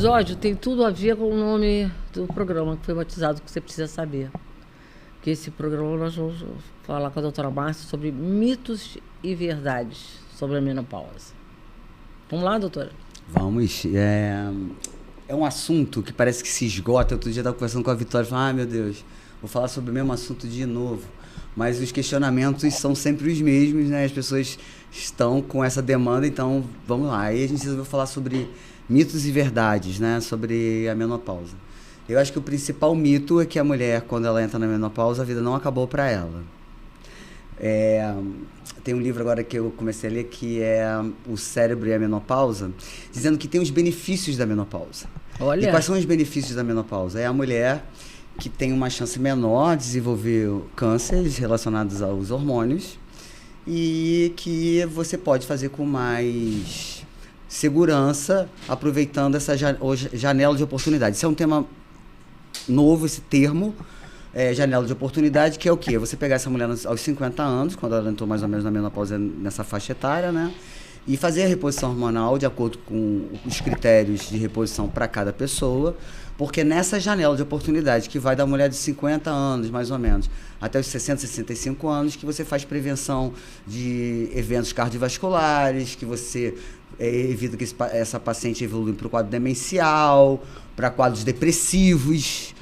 episódio tem tudo a ver com o nome do programa que foi batizado, que você precisa saber. Que esse programa nós vamos falar com a doutora Márcia sobre mitos e verdades sobre a menopausa. Vamos lá, doutora? Vamos. É um assunto que parece que se esgota. Outro dia eu estava conversando com a Vitória e falei, meu Deus, vou falar sobre o mesmo assunto de novo. Mas os questionamentos são sempre os mesmos, né? As pessoas estão com essa demanda, então vamos lá. Aí a gente resolveu falar sobre mitos e verdades, né? Sobre a menopausa. Eu acho que o principal mito é que a mulher, quando ela entra na menopausa, a vida não acabou para ela. Tem um livro agora que eu comecei a ler que é O Cérebro e a Menopausa, dizendo que tem os benefícios da menopausa. Olha. E quais são os benefícios da menopausa? É a mulher que tem uma chance menor de desenvolver cânceres relacionados aos hormônios e que você pode fazer com mais segurança, aproveitando essa janela de oportunidade. Isso é um tema novo, esse termo, janela de oportunidade, que é o quê? Você pegar essa mulher aos 50 anos, quando ela entrou mais ou menos na menopausa, nessa faixa etária, né? E fazer a reposição hormonal de acordo com os critérios de reposição para cada pessoa, porque nessa janela de oportunidade, que vai da mulher de 50 anos, mais ou menos, até os 60, 65 anos, que você faz prevenção de eventos cardiovasculares, que você evita que essa paciente evolua para o quadro demencial, para quadros depressivos,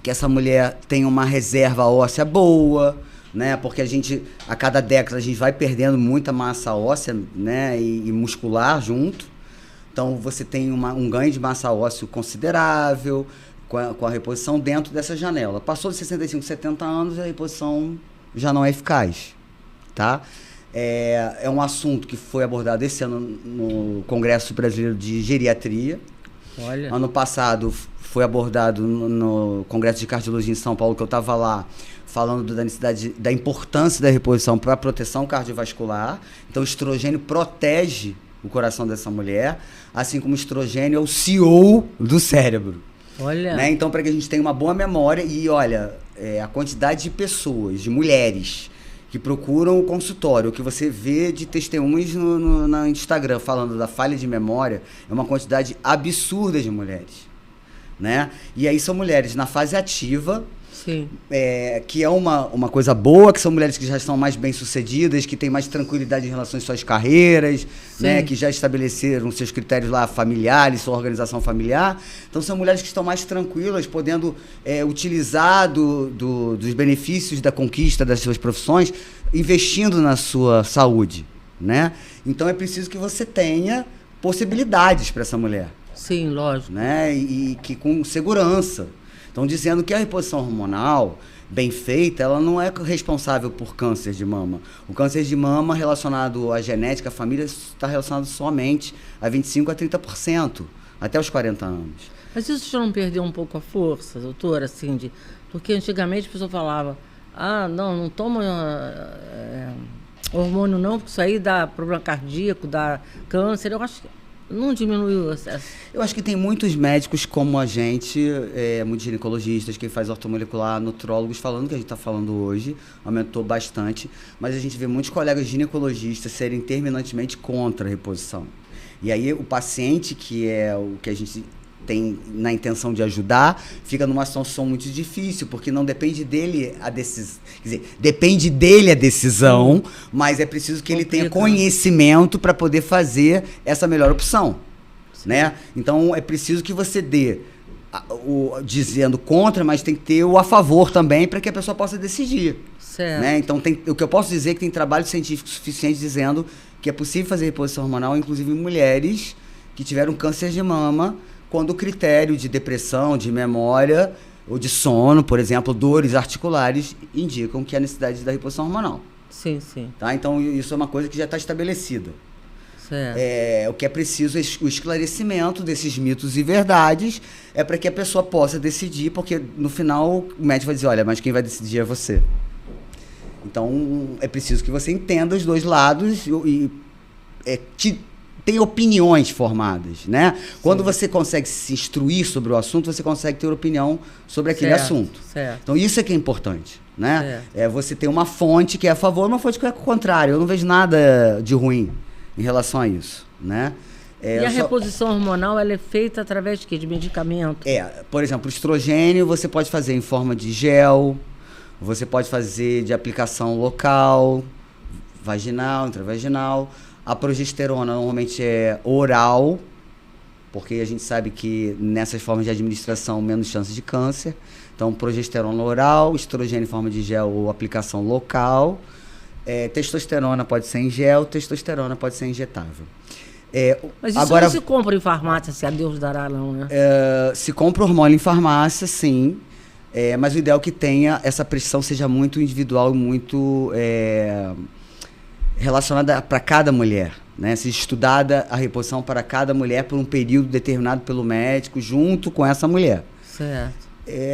que essa mulher tenha uma reserva óssea boa, né? Porque a cada década a gente vai perdendo muita massa óssea, né? E muscular junto. Então você tem um ganho de massa óssea considerável com a reposição dentro dessa janela. Passou de 65, 70 anos, a reposição já não é eficaz, tá? É um assunto que foi abordado esse ano no Congresso Brasileiro de Geriatria. Olha. Ano passado foi abordado no Congresso de Cardiologia em São Paulo, que eu estava lá, falando da necessidade, da importância da reposição para a proteção cardiovascular. Então, o estrogênio protege o coração dessa mulher, assim como o estrogênio é o CEO do cérebro. Olha. Né? Então, para que a gente tenha uma boa memória, e olha, a quantidade de pessoas, de mulheres, que procuram o consultório, o que você vê de testemunhos no Instagram falando da falha de memória, é uma quantidade absurda de mulheres, né? E aí são mulheres na fase ativa, sim, que é uma coisa boa, que são mulheres que já estão mais bem-sucedidas, que têm mais tranquilidade em relação às suas carreiras, né? Que já estabeleceram seus critérios lá familiares, sua organização familiar. Então são mulheres que estão mais tranquilas, podendo utilizar dos benefícios da conquista das suas profissões, investindo na sua saúde, né? Então é preciso que você tenha possibilidades para essa mulher. Sim, lógico. Né? E que com segurança. Estão dizendo que a reposição hormonal, bem feita, ela não é responsável por câncer de mama. O câncer de mama relacionado à genética, à família, está relacionado somente a 25% a 30%, até os 40 anos. Mas isso já não perdeu um pouco a força, doutora, assim, porque antigamente a pessoa falava, não toma hormônio não, porque isso aí dá problema cardíaco, dá câncer. Eu acho que não diminuiu o acesso. Eu acho que tem muitos médicos como a gente, muitos ginecologistas, quem faz ortomolecular, nutrólogos, falando o que a gente está falando hoje, aumentou bastante, mas a gente vê muitos colegas ginecologistas serem terminantemente contra a reposição. E aí o paciente, que é o que a gente tem na intenção de ajudar, fica numa situação muito difícil, porque não depende dele a decisão, quer dizer, depende dele a decisão, mas é preciso que ele tenha conhecimento para poder fazer essa melhor opção, né? Então é preciso que você dê dizendo contra, mas tem que ter o a favor também para que a pessoa possa decidir. Certo. Né? Então o que eu posso dizer é que tem trabalho científico suficiente dizendo que é possível fazer reposição hormonal, inclusive em mulheres que tiveram câncer de mama, quando o critério de depressão, de memória ou de sono, por exemplo, dores articulares, indicam que há necessidade da reposição hormonal. Sim, sim. Tá? Então, isso é uma coisa que já está estabelecida. Certo. O que é preciso é o esclarecimento desses mitos e verdades, para que a pessoa possa decidir, porque no final o médico vai dizer, olha, mas quem vai decidir é você. Então, é preciso que você entenda os dois lados e tem opiniões formadas, né? Quando você consegue se instruir sobre o assunto, você consegue ter opinião sobre aquele assunto. Certo. Então, isso é que é importante, né? Você ter uma fonte que é a favor e uma fonte que é o contrário. Eu não vejo nada de ruim em relação a isso, né? E a reposição hormonal, ela é feita através de quê? De medicamento? Por exemplo, o estrogênio você pode fazer em forma de gel, você pode fazer de aplicação local, vaginal, intravaginal. A progesterona normalmente é oral, porque a gente sabe que nessas formas de administração menos chance de câncer. Então, progesterona oral, estrogênio em forma de gel ou aplicação local. Testosterona pode ser em gel, testosterona pode ser injetável. Mas isso agora, não se compra em farmácia, se a Deus dará, não, né? Se compra hormônio em farmácia, sim. Mas o ideal é que tenha essa prescrição seja muito individual e muito relacionada para cada mulher, né? Se estudada a reposição para cada mulher por um período determinado pelo médico, junto com essa mulher. Certo.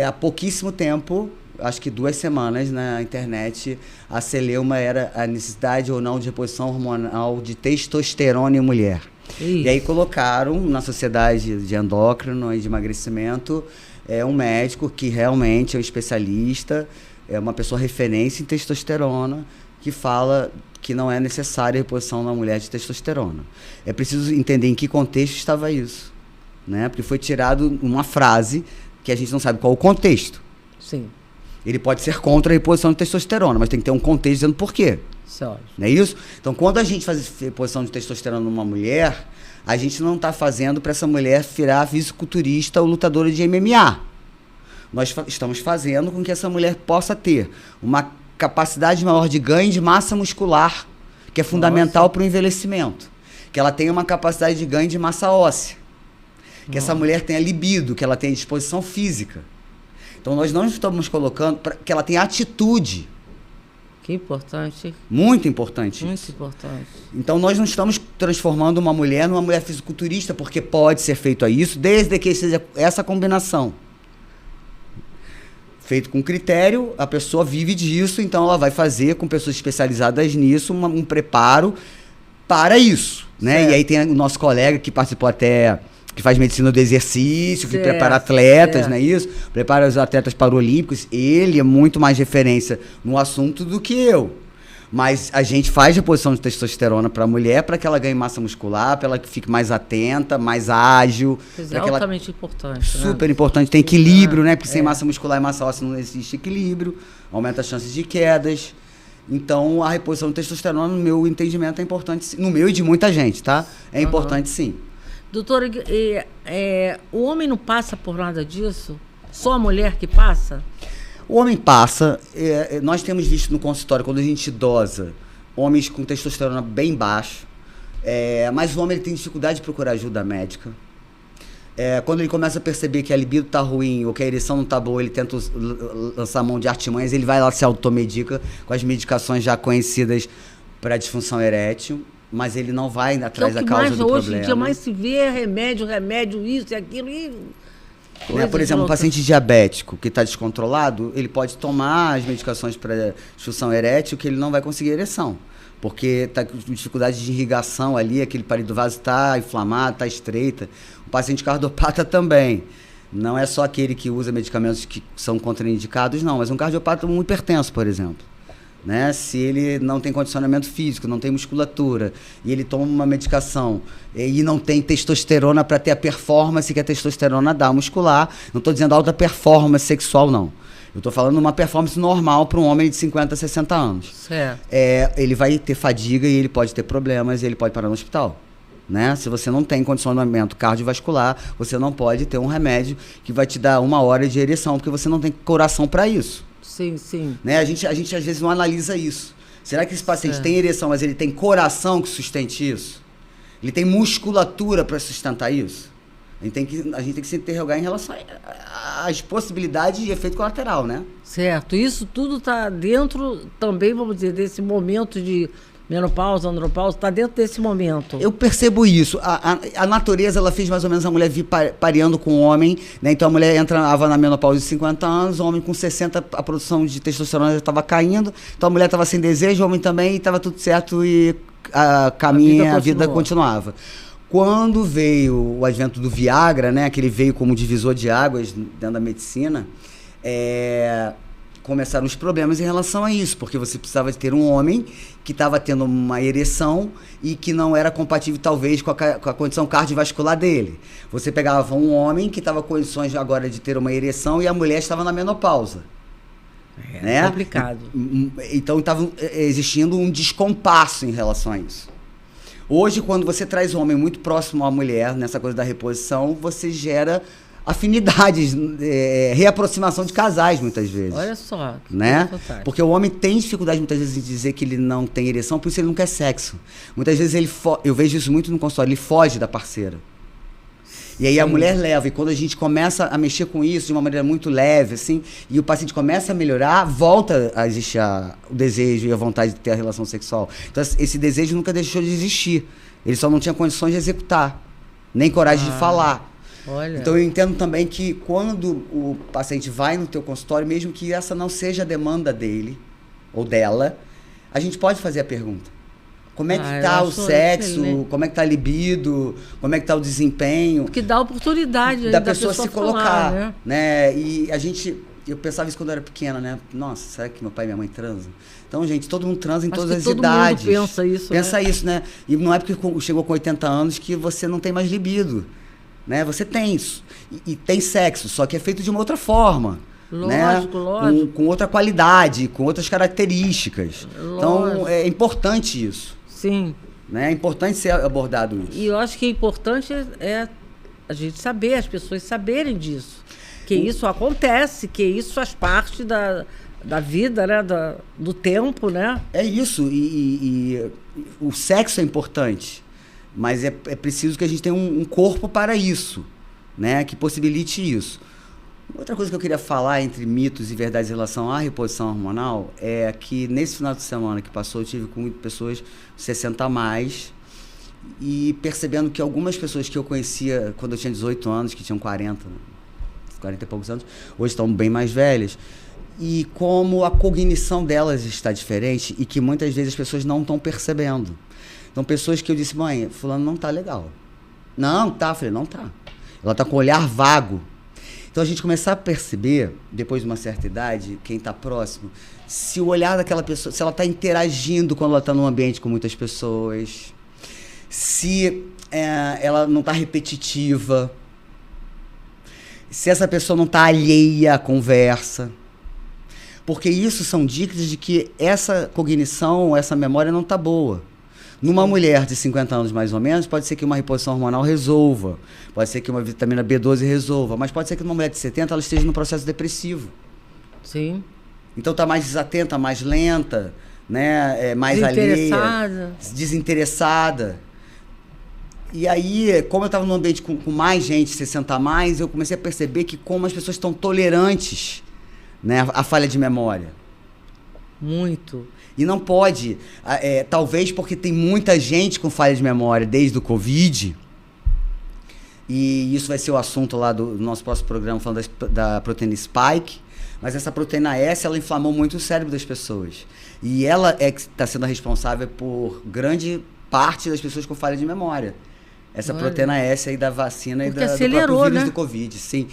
Há pouquíssimo tempo, acho que 2 semanas, na internet, a celeuma era a necessidade ou não de reposição hormonal de testosterona em mulher. E aí colocaram na sociedade de endócrino e de emagrecimento um médico que realmente é um especialista, é uma pessoa referência em testosterona, que fala que não é necessária a reposição na mulher de testosterona. É preciso entender em que contexto estava isso, né? Porque foi tirado uma frase que a gente não sabe qual o contexto. Sim. Ele pode ser contra a reposição de testosterona, mas tem que ter um contexto dizendo por quê. Só. Não é isso? Então, quando a gente faz reposição de testosterona numa mulher, a gente não está fazendo para essa mulher virar fisiculturista ou lutadora de MMA. Nós estamos fazendo com que essa mulher possa ter uma capacidade maior de ganho de massa muscular, que é fundamental para o envelhecimento. Que ela tenha uma capacidade de ganho de massa óssea. Que essa mulher tenha libido, que ela tenha disposição física. Então, nós não estamos colocando para que ela tenha atitude. Que importante. Muito importante. Muito importante. Então, nós não estamos transformando uma mulher numa mulher fisiculturista, porque pode ser feito isso, desde que seja essa combinação. Feito com critério, a pessoa vive disso, então ela vai fazer com pessoas especializadas nisso um preparo para isso, né? Certo. E aí tem o nosso colega que participou até, que faz medicina do exercício, que prepara atletas, não é isso? Prepara os atletas paralímpicos. Ele é muito mais referência no assunto do que eu. Mas a gente faz reposição de testosterona para a mulher para que ela ganhe massa muscular, para ela que fique mais atenta, mais ágil. É altamente importante. Super importante. Tem equilíbrio, né? Porque sem massa muscular e massa óssea não existe equilíbrio. Aumenta as chances de quedas. Então, a reposição de testosterona, no meu entendimento, é importante. No meu e de muita gente, tá? É importante, sim. Doutora, o homem não passa por nada disso? Só a mulher que passa? O homem passa. Nós temos visto no consultório, quando a gente dosa, homens com testosterona bem baixo. Mas o homem ele tem dificuldade de procurar ajuda médica. Quando ele começa a perceber que a libido está ruim ou que a ereção não está boa, ele tenta lançar mão de artimanhas, ele vai lá se automedica com as medicações já conhecidas para disfunção erétil. Mas ele não vai atrás da causa do problema. Hoje em dia mais se vê remédio, isso e aquilo. Por exemplo, um paciente diabético que está descontrolado, ele pode tomar as medicações para disfunção erétil que ele não vai conseguir ereção. Porque está com dificuldade de irrigação ali, aquele parede do vaso está inflamado, está estreita. O paciente cardiopata também. Não é só aquele que usa medicamentos que são contraindicados, não. Mas um cardiopata muito hipertenso, por exemplo. Né? Se ele não tem condicionamento físico, não tem musculatura, e ele toma uma medicação e não tem testosterona para ter a performance que a testosterona dá muscular, não estou dizendo alta performance sexual, não. Eu estou falando uma performance normal para um homem de 50, 60 anos. Certo. Ele vai ter fadiga e ele pode ter problemas e ele pode parar no hospital. Né? Se você não tem condicionamento cardiovascular, você não pode ter um remédio que vai te dar 1 hora de ereção, porque você não tem coração para isso. Sim, sim. Né? A gente às vezes não analisa isso. Será que esse paciente tem ereção, mas ele tem coração que sustente isso? Ele tem musculatura para sustentar isso? A gente tem que se interrogar em relação às possibilidades de efeito colateral, né? Certo. Isso tudo está dentro também, vamos dizer, desse momento de menopausa, andropausa, está dentro desse momento. Eu percebo isso. A natureza, ela fez mais ou menos a mulher vir pareando com o homem, né? Então a mulher entrava na menopausa de 50 anos, o homem com 60, a produção de testosterona já estava caindo, então a mulher estava sem desejo, o homem também, e estava tudo certo e a vida continuava. Quando veio o advento do Viagra, né? Que ele veio como divisor de águas dentro da medicina, começaram os problemas em relação a isso, porque você precisava de ter um homem que estava tendo uma ereção e que não era compatível, talvez, com a condição cardiovascular dele. Você pegava um homem que estava com condições agora de ter uma ereção e a mulher estava na menopausa. É complicado. Então estava existindo um descompasso em relação a isso. Hoje, quando você traz um homem muito próximo à mulher, nessa coisa da reposição, você gera afinidades, reaproximação de casais, muitas vezes. Olha só, né? Porque o homem tem dificuldade, muitas vezes, de dizer que ele não tem ereção, por isso ele não quer sexo. Muitas vezes, eu vejo isso muito no consultório, ele foge da parceira. E aí a mulher leva, e quando a gente começa a mexer com isso de uma maneira muito leve, assim, e o paciente começa a melhorar, volta a existir o desejo e a vontade de ter a relação sexual. Então esse desejo nunca deixou de existir. Ele só não tinha condições de executar, nem coragem de falar. Olha. Então eu entendo também que quando o paciente vai no teu consultório, mesmo que essa não seja a demanda dele ou dela, a gente pode fazer a pergunta. Como é que tá o sexo? Excelente. Como é que tá a libido? Como é que tá o desempenho? Porque dá oportunidade da pessoa se colocar, falar, né? E eu pensava isso quando eu era pequena, né? Nossa, será que meu pai e minha mãe transam? Então, gente, todo mundo transa em todas as idades. Todo mundo pensa isso, Pensa isso, né? E não é porque chegou com 80 anos que você não tem mais libido, né? Você tem isso. E tem sexo, só que é feito de uma outra forma. Lógico, né? lógico. Com outra qualidade, com outras características. Lógico. Então, é importante isso. Sim. Né? É importante ser abordado isso. E eu acho que é importante a gente saber, as pessoas saberem disso. Que isso acontece, que isso faz parte da vida, né? Do tempo, né? É isso. E o sexo é importante. Mas é preciso que a gente tenha um corpo para isso, né? Que possibilite isso. Outra coisa que eu queria falar entre mitos e verdades em relação à reposição hormonal é que nesse final de semana que passou eu tive com muitas pessoas 60 a mais e percebendo que algumas pessoas que eu conhecia quando eu tinha 18 anos, que tinham 40 e poucos anos, hoje estão bem mais velhas, e como a cognição delas está diferente e que muitas vezes as pessoas não estão percebendo. Então pessoas que eu disse, mãe, fulano não tá legal. Não, tá. Eu falei, não tá. Ela tá com o olhar vago. Então a gente começar a perceber, depois de uma certa idade, quem está próximo, se o olhar daquela pessoa, se ela está interagindo quando ela está num ambiente com muitas pessoas, se ela não está repetitiva, se essa pessoa não está alheia à conversa. Porque isso são dicas de que essa cognição, essa memória não está boa. Numa mulher de 50 anos, mais ou menos, pode ser que uma reposição hormonal resolva, pode ser que uma vitamina B12 resolva, mas pode ser que numa mulher de 70 ela esteja no processo depressivo. Sim. Então está mais desatenta, mais lenta, né? Mais alheia, desinteressada. E aí, como eu estava num ambiente com mais gente, 60 a mais, eu comecei a perceber que como as pessoas estão tolerantes, né, à falha de memória. Muito. E não pode, talvez porque tem muita gente com falha de memória desde o Covid, e isso vai ser o assunto lá do nosso próximo programa, falando da proteína Spike, mas essa proteína S, ela inflamou muito o cérebro das pessoas. E ela é que está sendo responsável por grande parte das pessoas com falha de memória. Essa proteína S aí da vacina porque e do próprio vírus, né? Do Covid, sim.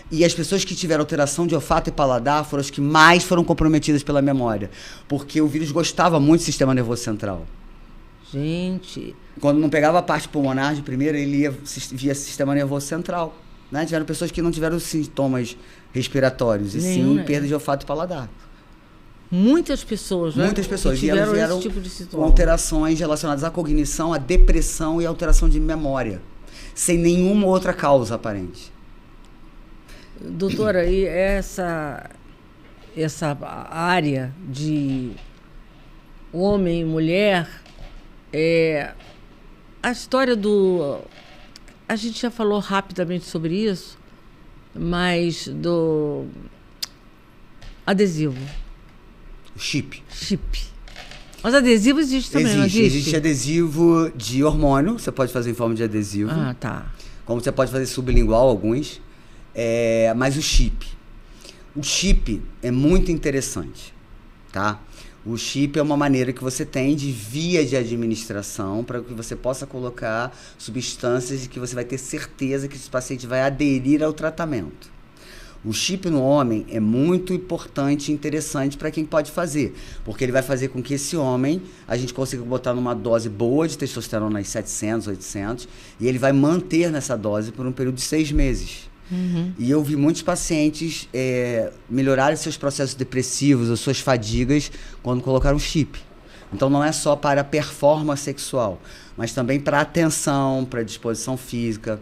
E as pessoas que tiveram alteração de olfato e paladar foram as que mais foram comprometidas pela memória. Porque o vírus gostava muito do sistema nervoso central. Gente... Quando não pegava a parte pulmonar de primeira, ele ia via sistema nervoso central. Né? Tiveram pessoas que não tiveram sintomas respiratórios, e sim perda de olfato e paladar. Muitas pessoas, né? Muitas pessoas. E elas vieram esse tipo de com alterações relacionadas à cognição, à depressão e à alteração de memória. Sem nenhuma outra causa aparente. Doutora, e essa área de homem e mulher, a história do... A gente já falou rapidamente sobre isso, mas do adesivo. Chip. Mas adesivo existe também, não existe? Existe adesivo de hormônio, você pode fazer em forma de adesivo. Ah, tá. Como você pode fazer sublingual, alguns. Mas o chip é muito interessante, tá? O chip é uma maneira que você tem de via de administração para que você possa colocar substâncias que você vai ter certeza que esse paciente vai aderir ao tratamento. O chip no homem é muito importante e interessante para quem pode fazer, porque ele vai fazer com que esse homem, a gente consiga botar numa dose boa de testosterona, aí 700, 800, e ele vai manter nessa dose por um período de 6 meses. E eu vi muitos pacientes melhorarem seus processos depressivos ou suas fadigas quando colocaram chip. Então não é só para a performance sexual, mas também para a atenção, para a disposição física.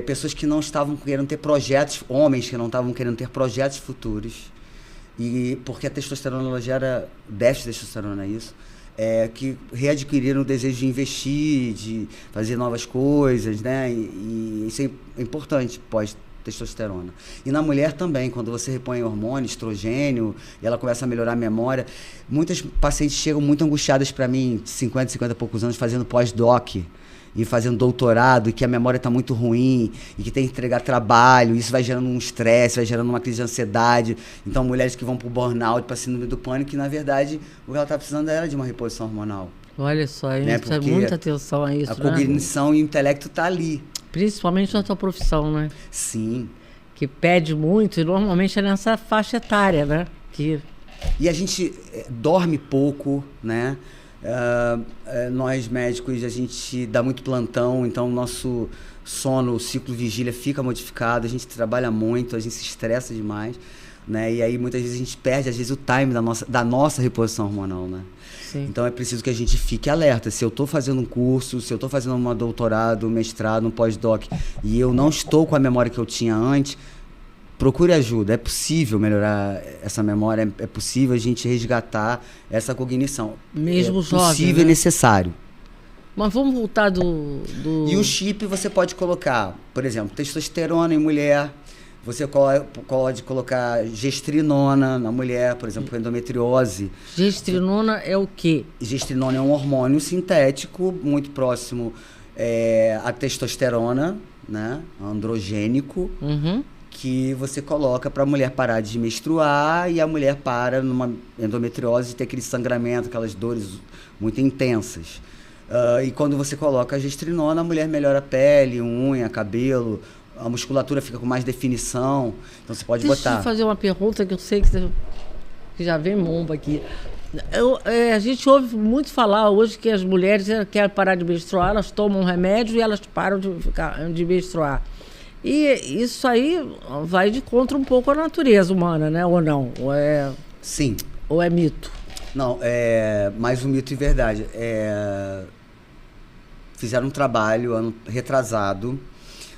Pessoas que não estavam querendo ter projetos, homens que não estavam querendo ter projetos futuros, e porque a testosterona ela gera déficit de testosterona, isso, que readquiriram o desejo de investir, de fazer novas coisas, né? E isso é importante pós-testosterona. E na mulher também, quando você repõe hormônio, estrogênio, e ela começa a melhorar a memória. Muitas pacientes chegam muito angustiadas para mim, 50 e poucos anos, fazendo pós-doc, e fazendo doutorado, e que a memória está muito ruim, e que tem que entregar trabalho, isso vai gerando um estresse, vai gerando uma crise de ansiedade. Então, mulheres que vão para o burnout, para síndrome do pânico, que na verdade o que ela está precisando era de uma reposição hormonal. Olha só, a Né? gente precisa muita atenção a isso, a cognição e o intelecto tá ali. Principalmente na tua profissão, né? Sim. Que pede muito, e normalmente é nessa faixa etária, né? E a gente dorme pouco, né? Nós médicos, a gente dá muito plantão, então o nosso sono, o ciclo vigília fica modificado, a gente trabalha muito, a gente se estressa demais, né? E aí muitas vezes a gente perde, às vezes, o time da nossa reposição hormonal, né? Sim. Então é preciso que a gente fique alerta. Se eu estou fazendo um curso, se eu estou fazendo um doutorado, um mestrado, um pós-doc, e eu não estou com a memória que eu tinha antes, procure ajuda. É possível melhorar essa memória, é possível a gente resgatar essa cognição. Mesmo jovem, possível, né? E necessário. Mas vamos voltar do... E o chip você pode colocar, por exemplo, testosterona em mulher, você pode colocar gestrinona na mulher, por exemplo, endometriose. Gestrinona é o quê? Gestrinona é um hormônio sintético muito próximo à testosterona, né? Androgênico. Que você coloca para a mulher parar de menstruar e a mulher para numa endometriose ter aquele sangramento, aquelas dores muito intensas. E quando você coloca a gestrinona, a mulher melhora a pele, unha, cabelo, a musculatura fica com mais definição. Então você pode botar... Deixa eu fazer uma pergunta que eu sei que já vem bomba aqui. A gente ouve muito falar hoje que as mulheres querem parar de menstruar, elas tomam um remédio e elas param de menstruar. E isso aí vai de contra um pouco a natureza humana, né? Ou não? Sim. Ou é mito? Não, é mais um mito e verdade. Fizeram um trabalho, ano retrasado,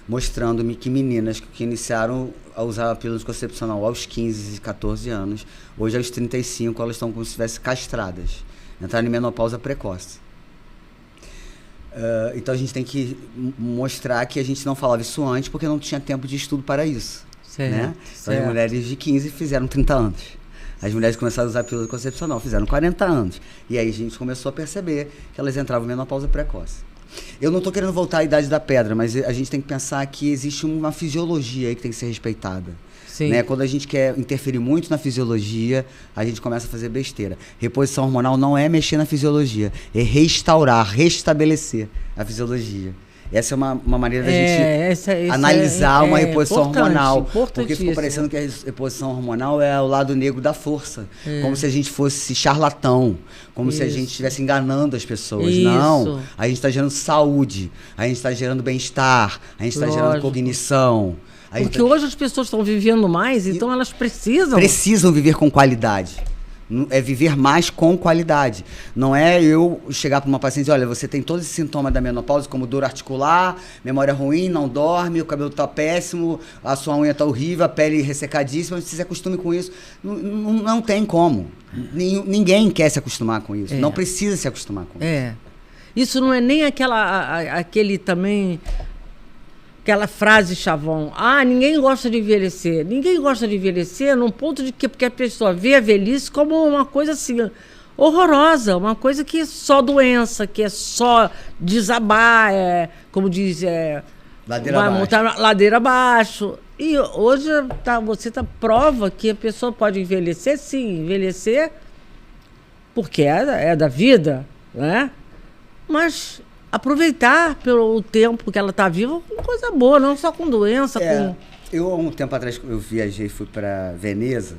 mostrando-me que meninas que iniciaram a usar a pílula anticoncepcional aos 15, 14 anos, hoje aos 35, elas estão como se estivessem castradas. Entraram em menopausa precoce. Então a gente tem que mostrar que a gente não falava isso antes porque não tinha tempo de estudo para isso. Certo, né? Então as mulheres de 15 fizeram 30 anos. As mulheres começaram a usar a pílula concepcional, fizeram 40 anos. E aí a gente começou a perceber que elas entravam em menopausa precoce. Eu não estou querendo voltar à idade da pedra, mas a gente tem que pensar que existe uma fisiologia aí que tem que ser respeitada. Sim. Né? Quando a gente quer interferir muito na fisiologia, a gente começa a fazer besteira. Reposição hormonal não é mexer na fisiologia, é restaurar, restabelecer a fisiologia. Essa é uma maneira da gente analisar uma reposição hormonal. Porque ficou parecendo que a reposição hormonal é o lado negro da força. Como se a gente fosse charlatão. Como se a gente estivesse enganando as pessoas. Não. A gente está gerando saúde. A gente está gerando bem-estar. A gente está gerando cognição. Porque hoje as pessoas estão vivendo mais, então elas precisam... Precisam viver com qualidade. É viver mais com qualidade. Não é eu chegar para uma paciente e dizer, olha, você tem todos esses sintomas da menopausa, como dor articular, memória ruim, não dorme, o cabelo está péssimo, a sua unha está horrível, a pele ressecadíssima, você se acostume com isso. Não tem como. Ninguém quer se acostumar com isso. Não precisa se acostumar com isso. Isso não é nem aquele também... Aquela frase chavão, ninguém gosta de envelhecer. Ninguém gosta de envelhecer num ponto de que porque a pessoa vê a velhice como uma coisa assim, horrorosa, uma coisa que é só doença, que é só desabar, como diz, ladeira abaixo. E hoje você prova que a pessoa pode envelhecer, sim, envelhecer porque é da vida, né? Mas... aproveitar pelo tempo que ela está viva com coisa boa, não só com doença. Eu, há um tempo atrás, eu viajei, fui para Veneza,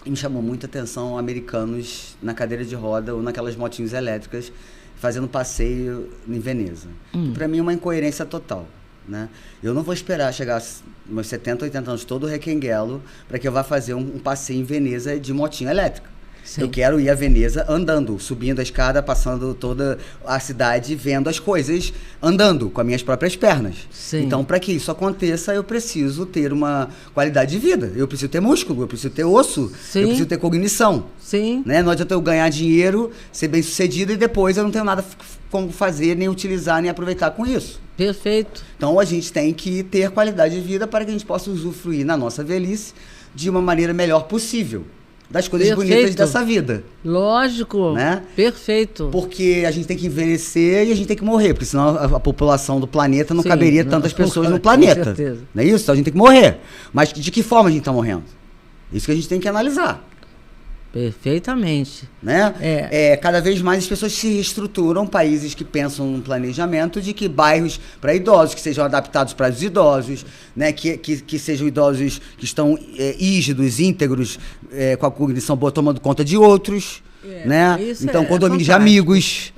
e me chamou muita atenção americanos na cadeira de roda ou naquelas motinhas elétricas fazendo passeio em Veneza. Para mim é uma incoerência total, né? Eu não vou esperar chegar aos meus 70, 80 anos todo requenguelo para que eu vá fazer um passeio em Veneza de motinha elétrica. Sim. Eu quero ir a Veneza andando, subindo a escada, passando toda a cidade, vendo as coisas, andando com as minhas próprias pernas. Sim. Então, para que isso aconteça, eu preciso ter uma qualidade de vida. Eu preciso ter músculo, eu preciso ter osso, Sim. eu preciso ter cognição. Sim. Né? Não adianta eu ganhar dinheiro, ser bem sucedido e depois eu não tenho nada como fazer, nem utilizar, nem aproveitar com isso. Perfeito. Então, a gente tem que ter qualidade de vida para que a gente possa usufruir na nossa velhice de uma maneira melhor possível. Das coisas Perfeito. Bonitas dessa vida. Lógico, né? Perfeito. Porque a gente tem que envelhecer e a gente tem que morrer, porque senão a população do planeta não Sim, caberia tantas pessoas no planeta. Com certeza. Não é isso? Então a gente tem que morrer. Mas de que forma a gente está morrendo? Isso que a gente tem que analisar. Perfeitamente. Né? Cada vez mais as pessoas se reestruturam, países que pensam num planejamento de que bairros para idosos, que sejam adaptados para os idosos, né? que sejam idosos que estão rígidos, íntegros, com a cognição boa, tomando conta de outros. Né? Então, condomínios de amigos.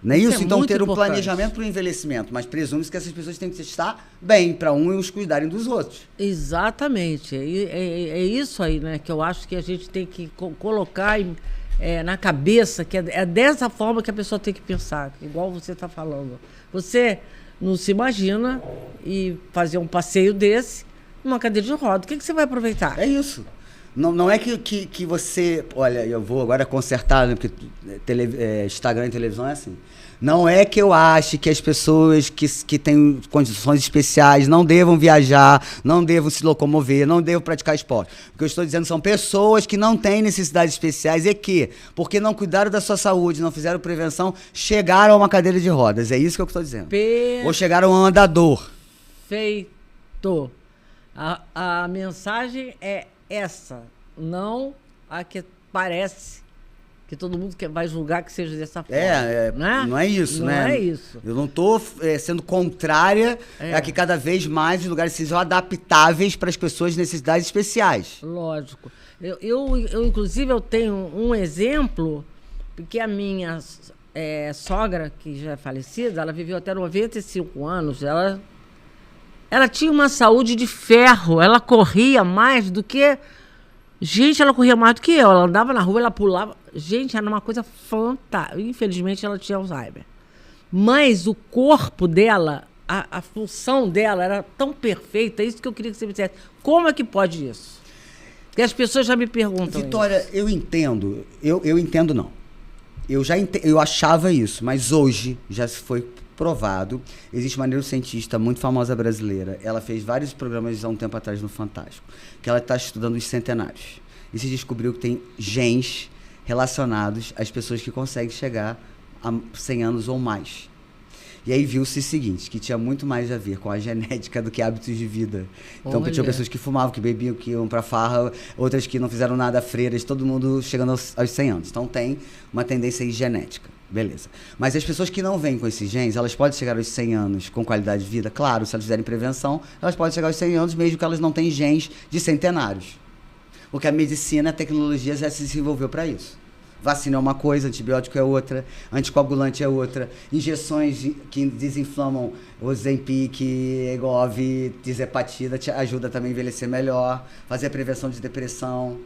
Não é isso? Então, ter um planejamento para o envelhecimento, mas presume-se que essas pessoas têm que estar bem para um e os cuidarem dos outros. Exatamente. É isso aí, né? Que eu acho que a gente tem que colocar na cabeça, que é dessa forma que a pessoa tem que pensar, igual você está falando. Você não se imagina e fazer um passeio desse numa cadeira de roda. O que você vai aproveitar? É isso. Não é que você... Olha, eu vou agora consertar, né, porque Instagram e televisão é assim. Não é que eu ache que as pessoas que têm condições especiais não devam viajar, não devam se locomover, não devam praticar esporte. O que eu estou dizendo são pessoas que não têm necessidades especiais e que, porque não cuidaram da sua saúde, não fizeram prevenção, chegaram a uma cadeira de rodas. É isso que eu estou dizendo. Ou chegaram a um andador. Feito. A mensagem é essa, não a que parece que todo mundo vai julgar que seja dessa forma. Né? Não é isso, não né? Não é isso. Eu não estou sendo contrária a que cada vez mais os lugares sejam adaptáveis para as pessoas de necessidades especiais. Lógico. Inclusive, eu tenho um exemplo, porque a minha sogra, que já é falecida, ela viveu até 95 anos, ela tinha uma saúde de ferro, ela corria mais do que... Gente, ela corria mais do que eu. Ela andava na rua, ela pulava. Gente, era uma coisa fantástica. Infelizmente, ela tinha Alzheimer. Mas o corpo dela, a função dela era tão perfeita. É isso que eu queria que você me dissesse. Como é que pode isso? Porque as pessoas já me perguntam Vitória, isso. Eu entendo. Eu entendo, não. Eu achava isso, mas hoje já se foi provado. Existe uma neurocientista muito famosa brasileira. Ela fez vários programas há um tempo atrás no Fantástico, que ela está estudando os centenários. E se descobriu que tem genes relacionados às pessoas que conseguem chegar a 100 anos ou mais. E aí viu-se o seguinte, que tinha muito mais a ver com a genética do que hábitos de vida. Então, tinha pessoas que fumavam, que bebiam, que iam pra farra, outras que não fizeram nada, freiras, todo mundo chegando aos 100 anos. Então, tem uma tendência aí genética. Beleza. Mas as pessoas que não vêm com esses genes, elas podem chegar aos 100 anos com qualidade de vida? Claro, se elas fizerem prevenção, elas podem chegar aos 100 anos mesmo que elas não tenham genes de centenários. Porque a medicina, a tecnologia já se desenvolveu para isso. Vacina é uma coisa, antibiótico é outra, anticoagulante é outra, injeções que desinflamam, o Ozempic, Egov, Tirzepatida, te ajuda também a envelhecer melhor, fazer a prevenção de depressão.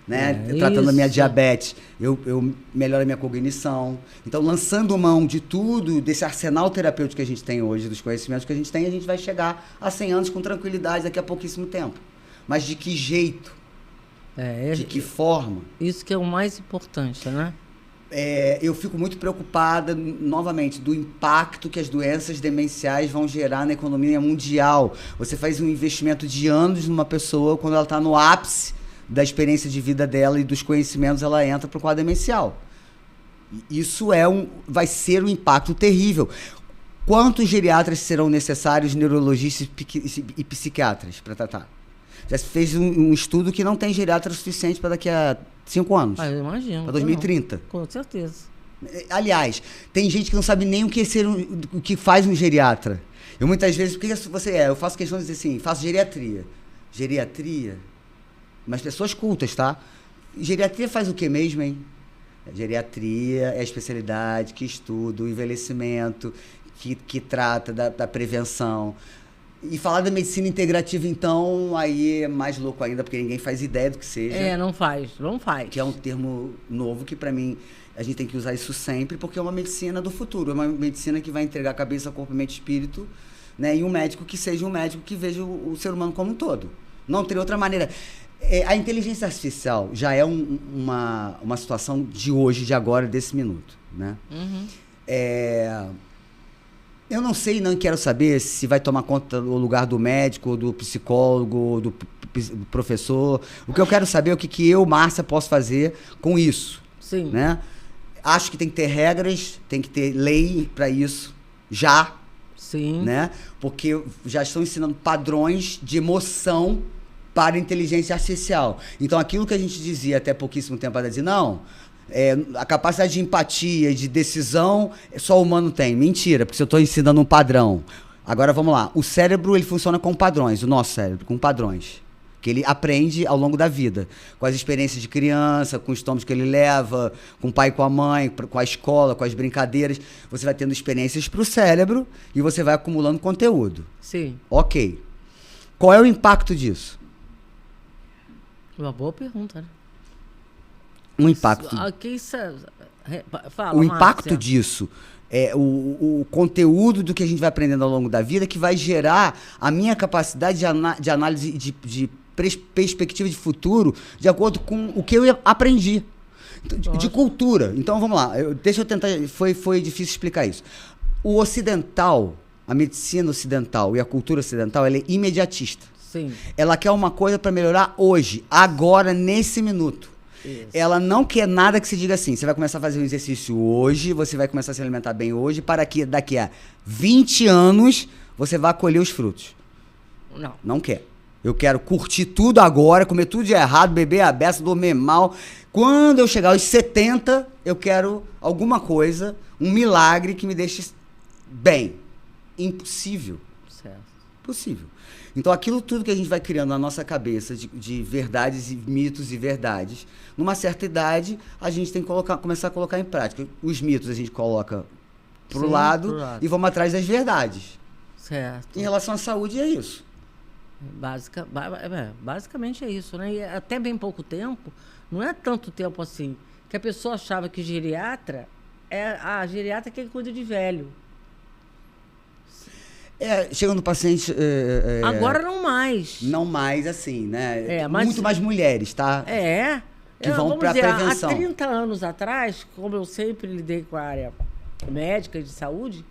Né? Tratando a minha diabetes, eu melhoro a minha cognição. Então, lançando mão de tudo, desse arsenal terapêutico que a gente tem hoje, dos conhecimentos que a gente vai chegar a 100 anos com tranquilidade daqui a pouquíssimo tempo. Mas de que jeito? De que forma? Isso que é o mais importante, né? Eu fico muito preocupada, novamente, do impacto que as doenças demenciais vão gerar na economia mundial. Você faz um investimento de anos numa pessoa, quando ela está no ápice da experiência de vida dela e dos conhecimentos, ela entra para o quadro demencial. Isso vai ser um impacto terrível. Quantos geriatras serão necessários, neurologistas e psiquiatras para tratar? Já se fez um estudo que não tem geriatra suficiente para daqui a 5 anos. Eu imagino. Para 2030. Com certeza. Aliás, tem gente que não sabe nem o que é o que faz um geriatra. Eu muitas vezes, o que você é? Eu faço questão de dizer assim, faço geriatria. Geriatria? Mas pessoas cultas, tá? Geriatria faz o que mesmo, hein? Geriatria é a especialidade que estuda o envelhecimento, que trata da prevenção. E falar da medicina integrativa, então, aí é mais louco ainda, porque ninguém faz ideia do que seja. Não faz. Que é um termo novo que, para mim, a gente tem que usar isso sempre, porque é uma medicina do futuro. É uma medicina que vai entregar cabeça, corpo, mente e espírito, né? E um médico que seja um médico que veja o ser humano como um todo. Não teria outra maneira. A inteligência artificial já é uma situação de hoje, de agora, desse minuto, né? Uhum. Eu não sei, não quero saber se vai tomar conta do lugar do médico, do psicólogo, do professor. O que eu quero saber é o que eu, Márcia, posso fazer com isso. Sim. Né? Acho que tem que ter regras, tem que ter lei para isso, já. Sim. Né? Porque já estão ensinando padrões de emoção para a inteligência artificial. Então, aquilo que a gente dizia até pouquíssimo tempo atrás, não, a capacidade de empatia e de decisão só o humano tem. Mentira, porque eu estou ensinando um padrão. Agora, vamos lá. O cérebro, ele funciona com padrões, o nosso cérebro, com padrões. Que ele aprende ao longo da vida, com as experiências de criança, com os tomos que ele leva, com o pai e com a mãe, com a escola, com as brincadeiras. Você vai tendo experiências para o cérebro e você vai acumulando conteúdo. Sim. Ok. Qual é o impacto disso? Uma boa pergunta, né? O impacto... Fala, o impacto Márcia. disso é o conteúdo do que a gente vai aprendendo ao longo da vida que vai gerar a minha capacidade de análise de perspectiva de futuro de acordo com o que eu aprendi. De cultura. Então, vamos lá. Deixa eu tentar... Foi difícil explicar isso. O ocidental, a medicina ocidental e a cultura ocidental, ela é imediatista. Sim. Ela quer uma coisa para melhorar hoje, agora, nesse minuto. Isso. Ela não quer nada que se diga assim, você vai começar a fazer um exercício hoje, você vai começar a se alimentar bem hoje, para que daqui a 20 anos você vá colher os frutos. Não. Não quer. Eu quero curtir tudo agora, comer tudo de errado, beber a beça, dormir mal. Quando eu chegar aos 70, eu quero alguma coisa, um milagre que me deixe bem. Impossível. Certo. Possível. Então, aquilo tudo que a gente vai criando na nossa cabeça de verdades e mitos e verdades, numa certa idade, a gente tem que começar a colocar em prática. Os mitos a gente coloca pro lado e vamos atrás das verdades. Certo. Em relação à saúde, é isso. Basicamente é isso, né? E até bem pouco tempo, não é tanto tempo assim, que a pessoa achava que geriatra a geriatra que cuida de velho. Chegando paciente... Agora não mais. Não mais assim, né? Mas, muito mais mulheres, tá? Que vão para a prevenção. Há 30 anos atrás, como eu sempre lidei com a área médica e de saúde,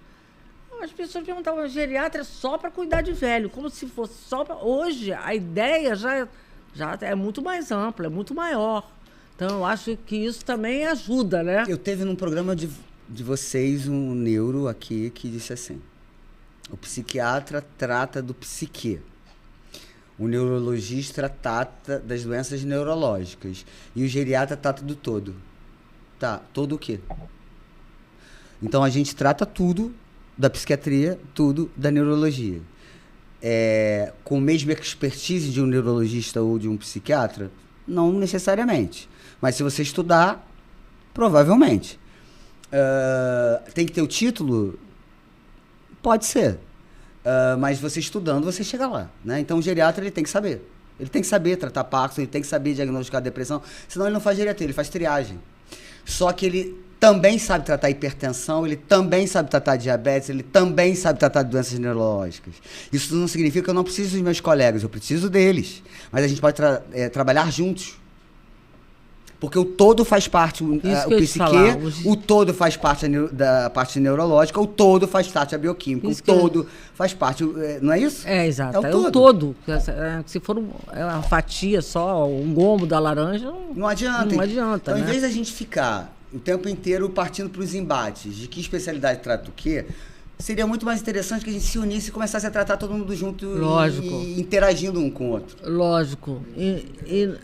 as pessoas perguntavam, geriatra só para cuidar de velho, como se fosse só para... Hoje, a ideia já é muito mais ampla, é muito maior. Então, eu acho que isso também ajuda, né? Eu teve num programa de vocês um neuro aqui que disse assim, o psiquiatra trata do psiquê. O neurologista trata das doenças neurológicas. E o geriatra trata do todo. Tá, todo o quê? Então, a gente trata tudo da psiquiatria, tudo da neurologia. Com a mesma expertise de um neurologista ou de um psiquiatra? Não necessariamente. Mas se você estudar, provavelmente. Tem que ter o título? Pode ser. Mas você estudando, você chega lá. Né? Então, o geriatra ele tem que saber. Ele tem que saber tratar Parkinson, ele tem que saber diagnosticar depressão. Senão, ele não faz geriatria, ele faz triagem. Só que ele também sabe tratar hipertensão, ele também sabe tratar diabetes, ele também sabe tratar doenças neurológicas. Isso não significa que eu não preciso dos meus colegas, eu preciso deles. Mas a gente pode trabalhar juntos. Porque o todo faz parte, o psiquê, o todo faz parte da parte neurológica, o todo faz parte da bioquímica, o todo faz parte, não é isso? Exato, é o todo. Se for uma fatia só, um gomo da laranja, não adianta. Não adianta, então, né? Em vez da gente ficar o tempo inteiro partindo para os embates de que especialidade trata o quê, seria muito mais interessante que a gente se unisse e começasse a tratar todo mundo junto. Lógico. E interagindo um com o outro. Lógico.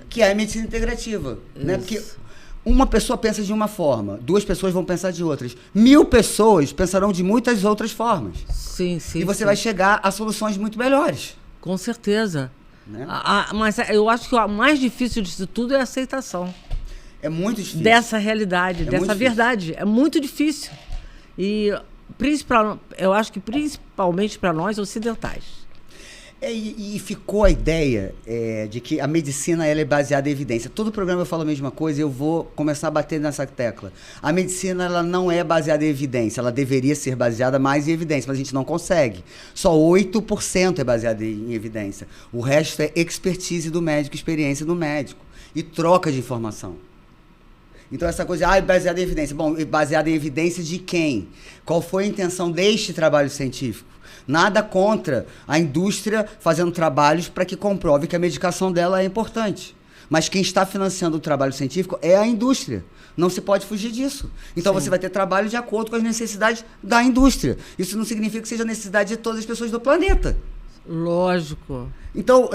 Que é a medicina integrativa. Né? Porque Uma pessoa pensa de uma forma, 2 pessoas vão pensar de outras. 1000 pessoas pensarão de muitas outras formas. Sim, sim. E você sim. vai chegar a soluções muito melhores. Com certeza. Né? Mas eu acho que o mais difícil disso tudo é a aceitação. É muito difícil. Dessa realidade, É dessa muito verdade. É muito difícil. E eu acho que principalmente para nós ocidentais. E ficou a ideia de que a medicina ela é baseada em evidência. Todo programa eu falo a mesma coisa e eu vou começar a bater nessa tecla. A medicina ela não é baseada em evidência, ela deveria ser baseada mais em evidência, mas a gente não consegue. Só 8% é baseada em evidência. O resto é expertise do médico, experiência do médico e troca de informação. Então essa coisa, baseada em evidência. Bom, baseada em evidência de quem? Qual foi a intenção deste trabalho científico? Nada contra a indústria fazendo trabalhos para que comprove que a medicação dela é importante. Mas quem está financiando o trabalho científico é a indústria. Não se pode fugir disso. Então você vai ter trabalho de acordo com as necessidades da indústria. Isso não significa que seja a necessidade de todas as pessoas do planeta. Lógico. Então,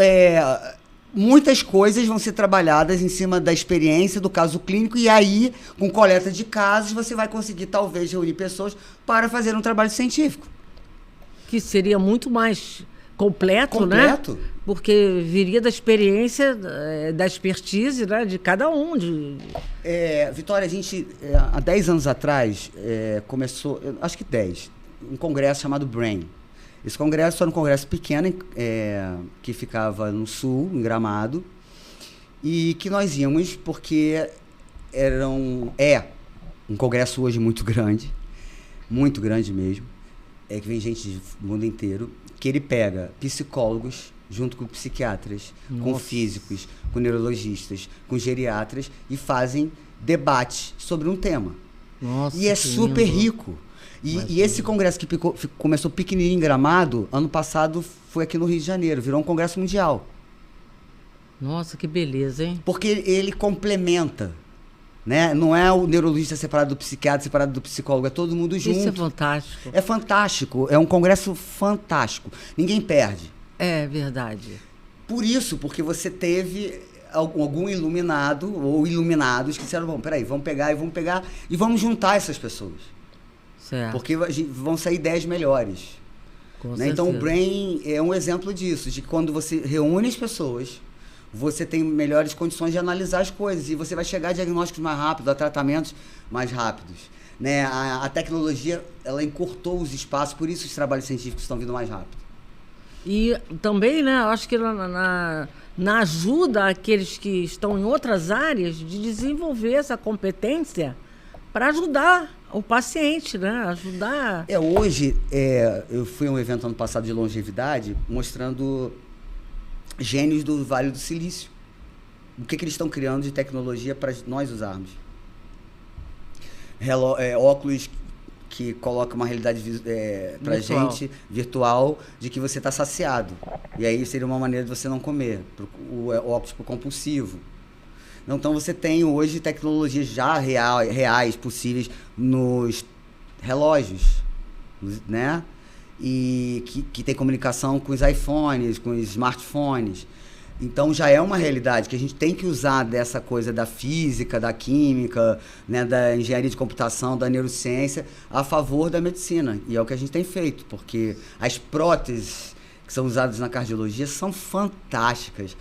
muitas coisas vão ser trabalhadas em cima da experiência do caso clínico e aí, com coleta de casos, você vai conseguir talvez reunir pessoas para fazer um trabalho científico. Que seria muito mais completo, né? Porque viria da experiência, da expertise, né? De cada um. Vitória, a gente, há 10 anos atrás, começou, acho que 10, um congresso chamado BRAIN. Esse congresso era um congresso pequeno, que ficava no sul, em Gramado, e que nós íamos porque é um congresso hoje muito grande mesmo, que vem gente do mundo inteiro, que ele pega psicólogos junto com psiquiatras, com físicos, com neurologistas, com geriatras e fazem debate sobre um tema. Nossa, e é super rico. E esse congresso que começou pequenininho em Gramado, ano passado foi aqui no Rio de Janeiro, virou um congresso mundial. Nossa, que beleza, hein? Porque ele complementa, né? Não é o neurologista separado do psiquiatra, separado do psicólogo, é todo mundo junto. Isso é fantástico. É fantástico, é um congresso fantástico. Ninguém perde. É verdade. Por isso, porque você teve algum iluminado ou iluminados que disseram, bom, peraí, vamos pegar e vamos juntar essas pessoas. Certo. Porque vão sair ideias melhores. Né? Então, o BRAIN é um exemplo disso, de que quando você reúne as pessoas, você tem melhores condições de analisar as coisas e você vai chegar a diagnósticos mais rápidos, a tratamentos mais rápidos. Né? A tecnologia, ela encurtou os espaços, por isso os trabalhos científicos estão vindo mais rápido. E também, né, eu acho que na ajuda àqueles que estão em outras áreas de desenvolver essa competência para ajudar o paciente, né? Ajudar. Hoje, eu fui a um evento ano passado de longevidade mostrando gênios do Vale do Silício. O que eles estão criando de tecnologia para nós usarmos. Óculos que colocam uma realidade para gente virtual de que você está saciado. E aí seria uma maneira de você não comer. O óculos pro compulsivo. Então você tem hoje tecnologias já reais, possíveis nos relógios, né? E que tem comunicação com os iPhones, com os smartphones. Então já é uma realidade que a gente tem que usar dessa coisa da física, da química, né, da engenharia de computação, da neurociência a favor da medicina. E é o que a gente tem feito, porque as próteses que são usadas na cardiologia são fantásticas.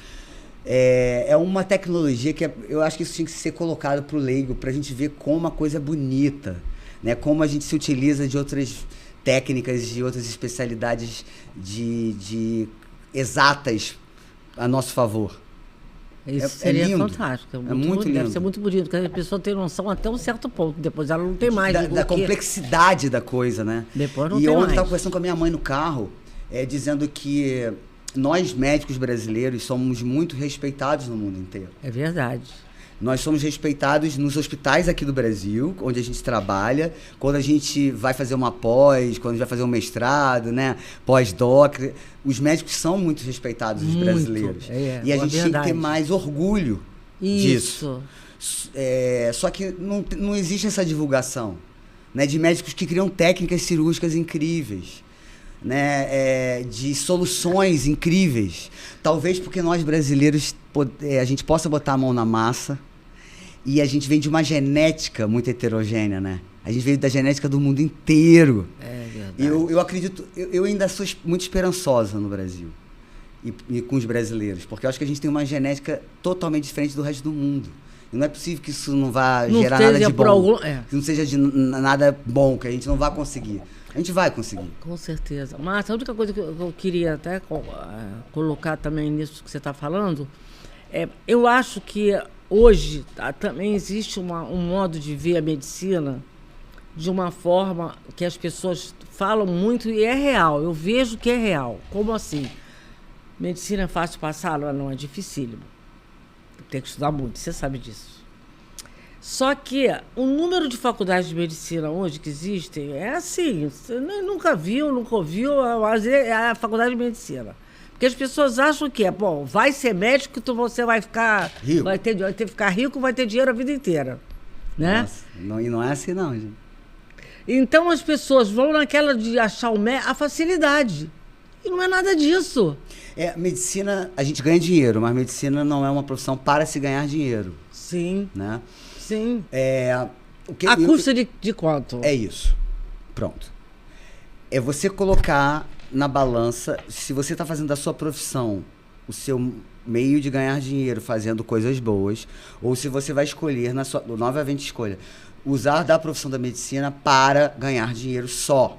É uma tecnologia que eu acho que isso tinha que ser colocado para o leigo, para a gente ver como a coisa é bonita, né? Como a gente se utiliza de outras técnicas, de outras especialidades de exatas a nosso favor. Isso seria lindo. Fantástico. Muito lindo. Deve ser muito bonito, porque a pessoa tem noção até um certo ponto, depois ela não tem mais. Da complexidade da coisa, né? Depois não tem mais. E ontem eu estava conversando com a minha mãe no carro, dizendo que nós, médicos brasileiros, somos muito respeitados no mundo inteiro. É verdade. Nós somos respeitados nos hospitais aqui do Brasil, onde a gente trabalha, quando a gente vai fazer uma pós, quando a gente vai fazer um mestrado, né? Pós-doc. Os médicos são muito respeitados, os brasileiros. E a gente tem que ter mais orgulho disso. Só que não existe essa divulgação, né? De médicos que criam técnicas cirúrgicas incríveis. Né, de soluções incríveis. Talvez porque nós brasileiros a gente possa botar a mão na massa E a gente vem de uma genética muito heterogênea, né? A gente veio da genética do mundo inteiro. É verdade. Eu acredito, eu ainda sou muito esperançosa no Brasil e com os brasileiros, porque eu acho que a gente tem uma genética totalmente diferente do resto do mundo. E não é possível que isso não vá gerar nada de bom. Que não seja de nada bom, que a gente não vá conseguir. A gente vai conseguir. Com certeza. Mas a única coisa que eu queria até colocar também nisso que você está falando, eu acho que hoje também existe um modo de ver a medicina de uma forma que as pessoas falam muito e é real. Eu vejo que é real. Como assim? Medicina é fácil passar? Não, é dificílimo. Tem que estudar muito, você sabe disso. Só que o número de faculdades de medicina hoje que existem é assim, você nunca viu, nunca ouviu, mas é a faculdade de medicina. Porque as pessoas acham que bom, vai ser médico, então você vai ficar rico. Vai ter que ficar rico, vai ter dinheiro a vida inteira. Né? Nossa, e não é assim não, gente. Então as pessoas vão naquela de achar a facilidade. E não é nada disso. Medicina, a gente ganha dinheiro, mas medicina não é uma profissão para se ganhar dinheiro. Sim. Né? Sim. A custa de quanto? É isso. Pronto. É você colocar na balança, se você está fazendo da sua profissão o seu meio de ganhar dinheiro fazendo coisas boas, ou se você vai escolher, novamente escolha, usar da profissão da medicina para ganhar dinheiro só.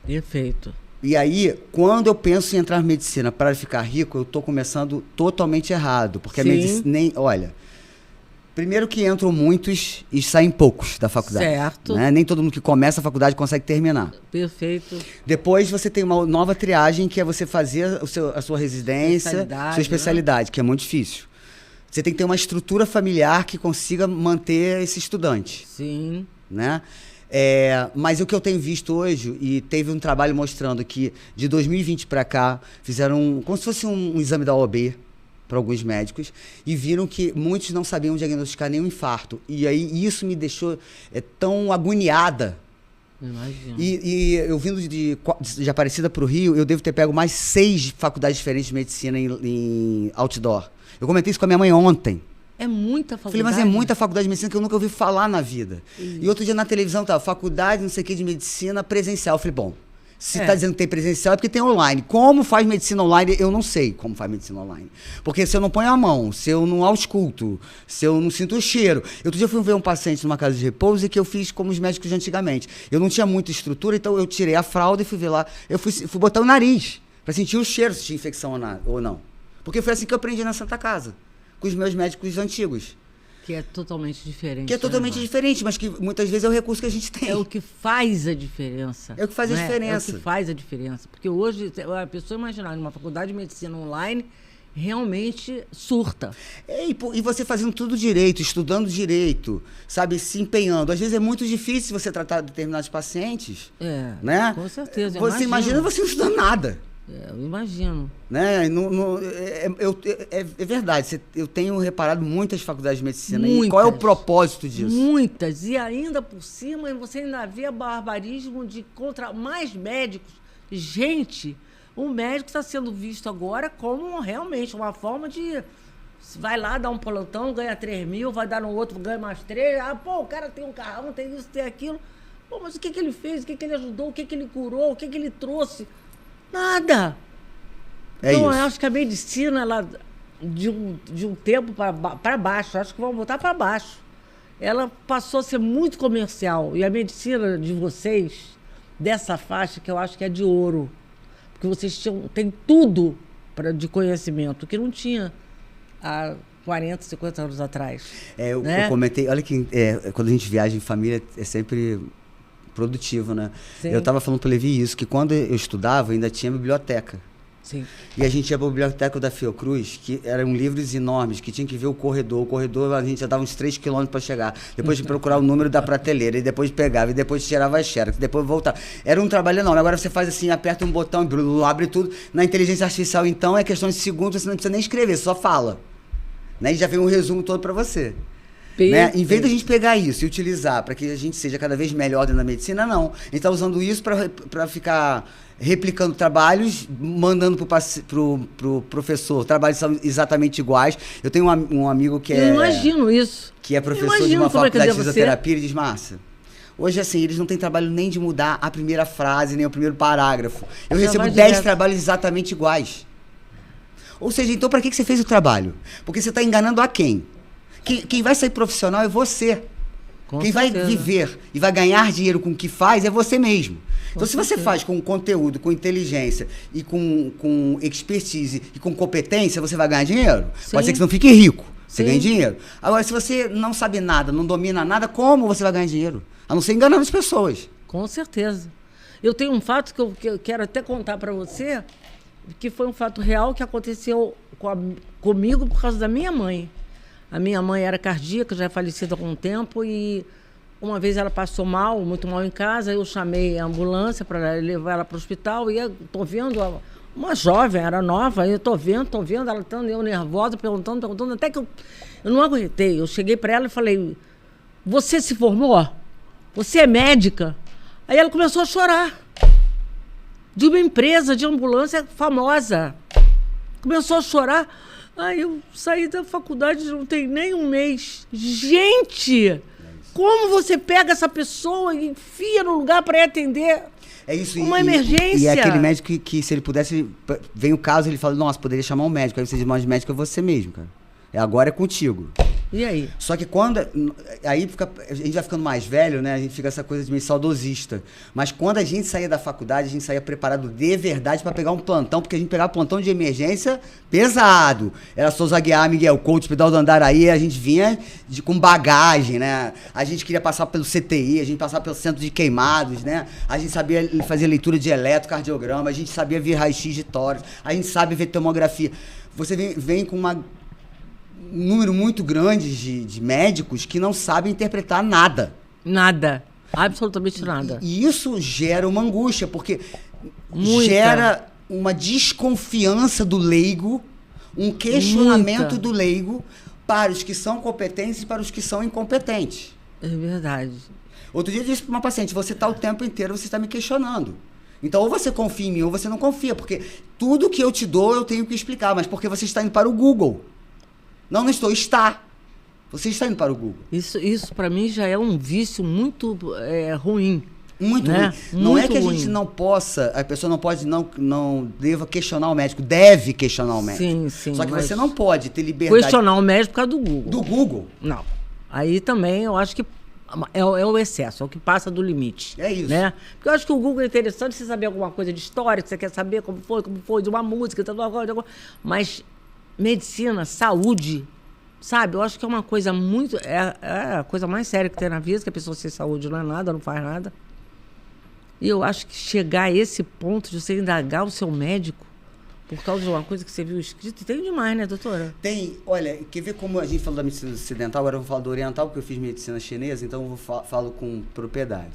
Perfeito. E aí, quando eu penso em entrar em medicina para ficar rico, eu estou começando totalmente errado. Porque Sim. a medicina... Olha, primeiro que entram muitos e saem poucos da faculdade. Certo. Né? Nem todo mundo que começa a faculdade consegue terminar. Perfeito. Depois você tem uma nova triagem, que é você fazer a sua residência, sua especialidade, né? Que é muito difícil. Você tem que ter uma estrutura familiar que consiga manter esse estudante. Sim. Né? Mas o que eu tenho visto hoje, e teve um trabalho mostrando que de 2020 para cá, fizeram como se fosse um exame da OAB para alguns médicos, e viram que muitos não sabiam diagnosticar nenhum infarto. E aí isso me deixou tão agoniada. Imagina. E eu vindo de Aparecida para o Rio, eu devo ter pego mais 6 faculdades diferentes de medicina em outdoor. Eu comentei isso com a minha mãe ontem. É muita faculdade. Falei, mas é muita faculdade de medicina que eu nunca ouvi falar na vida. Isso. E outro dia na televisão tava faculdade, não sei o que, de medicina presencial. Eu falei, bom, se tá dizendo que tem presencial é porque tem online. Como faz medicina online? Eu não sei como faz medicina online. Porque se eu não ponho a mão, se eu não ausculto, se eu não sinto o cheiro. Outro dia eu fui ver um paciente numa casa de repouso e que eu fiz como os médicos de antigamente. Eu não tinha muita estrutura, então eu tirei a fralda e fui ver lá. Eu fui botar o nariz para sentir o cheiro, se tinha infecção ou não. Porque foi assim que eu aprendi na Santa Casa, com os meus médicos antigos. Que é totalmente diferente. Que é totalmente diferente, mas que muitas vezes é o recurso que a gente tem. É o que faz a diferença. É o que faz a diferença. É o que faz a diferença. Porque hoje, a pessoa imaginar numa faculdade de medicina online, realmente surta. E você fazendo tudo direito, estudando direito, sabe, se empenhando. Às vezes é muito difícil você tratar determinados pacientes. Né? Com certeza. Você imagina você não estudando nada. Eu imagino. Né? É verdade. Eu tenho reparado muitas faculdades de medicina. Muitas, e qual é o propósito disso? Muitas. E ainda por cima, você ainda vê barbarismo de contra mais médicos. Gente, o médico está sendo visto agora como realmente uma forma de... Vai lá, dá um plantão, ganha 3 mil, vai dar no outro, ganha mais 3. O cara tem um carrão, tem isso, tem aquilo. Mas o que ele fez? O que ele ajudou? O que ele curou? O que ele trouxe? Nada. Então, eu acho que a medicina, ela, de um tempo para baixo, acho que vamos botar para baixo, ela passou a ser muito comercial. E a medicina de vocês, dessa faixa, que eu acho que é de ouro, porque vocês têm tudo de conhecimento, que não tinha há 40, 50 anos atrás. Eu comentei, olha que quando a gente viaja em família, é sempre... produtivo, né? Sim. Eu estava falando para o Levi isso, que quando eu estudava ainda tinha biblioteca. Sim. E a gente ia para a biblioteca da Fiocruz, que eram livros enormes, que tinha que ver o corredor. O corredor a gente já dava uns 3 quilômetros para chegar. Depois de procurar o número da prateleira, e depois pegava, e depois tirava a xerox, depois voltava. Era um trabalho enorme. Agora você faz assim, aperta um botão e abre tudo. Na inteligência artificial, então, é questão de segundos, você não precisa nem escrever, só fala. Né? E já vem um resumo todo para você. Né? Em vez da gente pegar isso e utilizar para que a gente seja cada vez melhor dentro da medicina, não. A gente está usando isso para ficar replicando trabalhos, mandando para o professor trabalhos que são exatamente iguais. Eu tenho um amigo que Eu imagino isso. Que é professor de uma faculdade de fisioterapia, ele diz, Márcia, hoje, assim, eles não têm trabalho nem de mudar a primeira frase, nem o primeiro parágrafo. Eu recebo 10 trabalhos exatamente iguais. Ou seja, então, para que você fez o trabalho? Porque você está enganando a quem? Quem vai sair profissional é você. Quem vai viver e vai ganhar dinheiro com o que faz é você mesmo. Então, se você faz com conteúdo, com inteligência e com expertise e com competência, você vai ganhar dinheiro. Sim. Pode ser que você não fique rico, você ganha dinheiro. Agora, se você não sabe nada, não domina nada, como você vai ganhar dinheiro? A não ser enganando as pessoas. Com certeza. Eu tenho um fato que eu quero até contar para você, que foi um fato real que aconteceu comigo por causa da minha mãe. A minha mãe era cardíaca, já é falecida há algum tempo, e uma vez ela passou mal, muito mal em casa, eu chamei a ambulância para levar ela para o hospital, e eu tô vendo uma jovem, era nova, eu tô vendo, ela estando eu nervosa, perguntando, até que eu não aguentei. Eu cheguei para ela e falei, você se formou? Você é médica? Aí ela começou a chorar. De uma empresa de ambulância famosa. Começou a chorar. Aí eu saí da faculdade, não tem nem um mês. Gente, como você pega essa pessoa e enfia no lugar para ir atender? É isso. Uma emergência. E é aquele médico que, se ele pudesse, vem o caso, ele fala, nossa, poderia chamar um médico. Aí você diz, mas o médico é você mesmo, cara. Agora é contigo. E aí? Só que quando... Aí a gente vai ficando mais velho, né? A gente fica essa coisa de meio saudosista. Mas quando a gente saía da faculdade, a gente saía preparado de verdade para pegar um plantão, porque a gente pegava plantão de emergência pesado. Era Souza Aguiar, Miguel Couto, Hospital do Andaraí, a gente vinha com bagagem, né? A gente queria passar pelo CTI, a gente passava pelo centro de queimados, né? A gente sabia fazer leitura de eletrocardiograma, a gente sabia ver raio-x de tórax, a gente sabe ver tomografia. Você vem com um número muito grande de médicos que não sabem interpretar nada. Nada. Absolutamente nada. E isso gera uma angústia, porque gera uma desconfiança do leigo, um questionamento do leigo para os que são competentes e para os que são incompetentes. É verdade. Outro dia eu disse para uma paciente, você está o tempo inteiro, você está me questionando. Então, ou você confia em mim, ou você não confia, porque tudo que eu te dou, eu tenho que explicar, mas porque você está indo para o Google. Não estou, está. Você está indo para o Google. Isso para mim já é um vício muito ruim. Muito né? ruim. Não é que a gente não possa, a pessoa não pode, não deva questionar o médico, deve questionar o médico. Sim, sim. Só que você não pode ter liberdade. Questionar o médico por causa do Google. Do Google? Não. Aí também eu acho que é o excesso, é o que passa do limite. É isso. Né? Porque eu acho que o Google é interessante você saber alguma coisa de história, que você quer saber como foi, de uma música, mas medicina, saúde, sabe? Eu acho que é uma coisa muito... É a coisa mais séria que tem na vida, que a pessoa sem saúde não é nada, não faz nada. E eu acho que chegar a esse ponto de você indagar o seu médico por causa de uma coisa que você viu escrito, tem demais, né, doutora? Tem. Olha, quer ver como a gente falou da medicina ocidental, agora eu vou falar do oriental, porque eu fiz medicina chinesa, então eu falo com propriedade.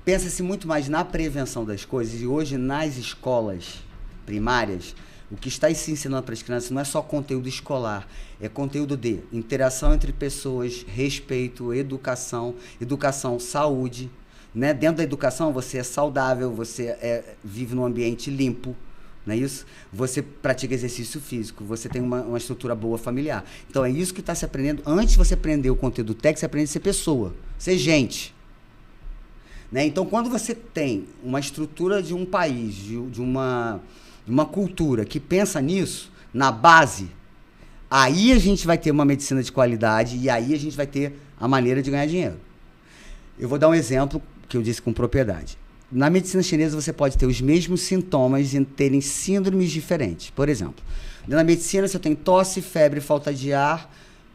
Pensa-se muito mais na prevenção das coisas, e hoje nas escolas primárias, o que está se ensinando para as crianças não é só conteúdo escolar, é conteúdo de interação entre pessoas, respeito, educação, saúde. Né? Dentro da educação, você é saudável, você vive num ambiente limpo, não é isso? Você pratica exercício físico, você tem uma estrutura boa familiar. Então, é isso que está se aprendendo. Antes de você aprender o conteúdo técnico, você aprende a ser pessoa, ser gente. Né? Então, quando você tem uma estrutura de um país, de uma cultura que pensa nisso, na base, aí a gente vai ter uma medicina de qualidade e aí a gente vai ter a maneira de ganhar dinheiro. Eu vou dar um exemplo que eu disse com propriedade. Na medicina chinesa, você pode ter os mesmos sintomas e terem síndromes diferentes. Por exemplo, na medicina, se eu tenho tosse, febre, falta de ar,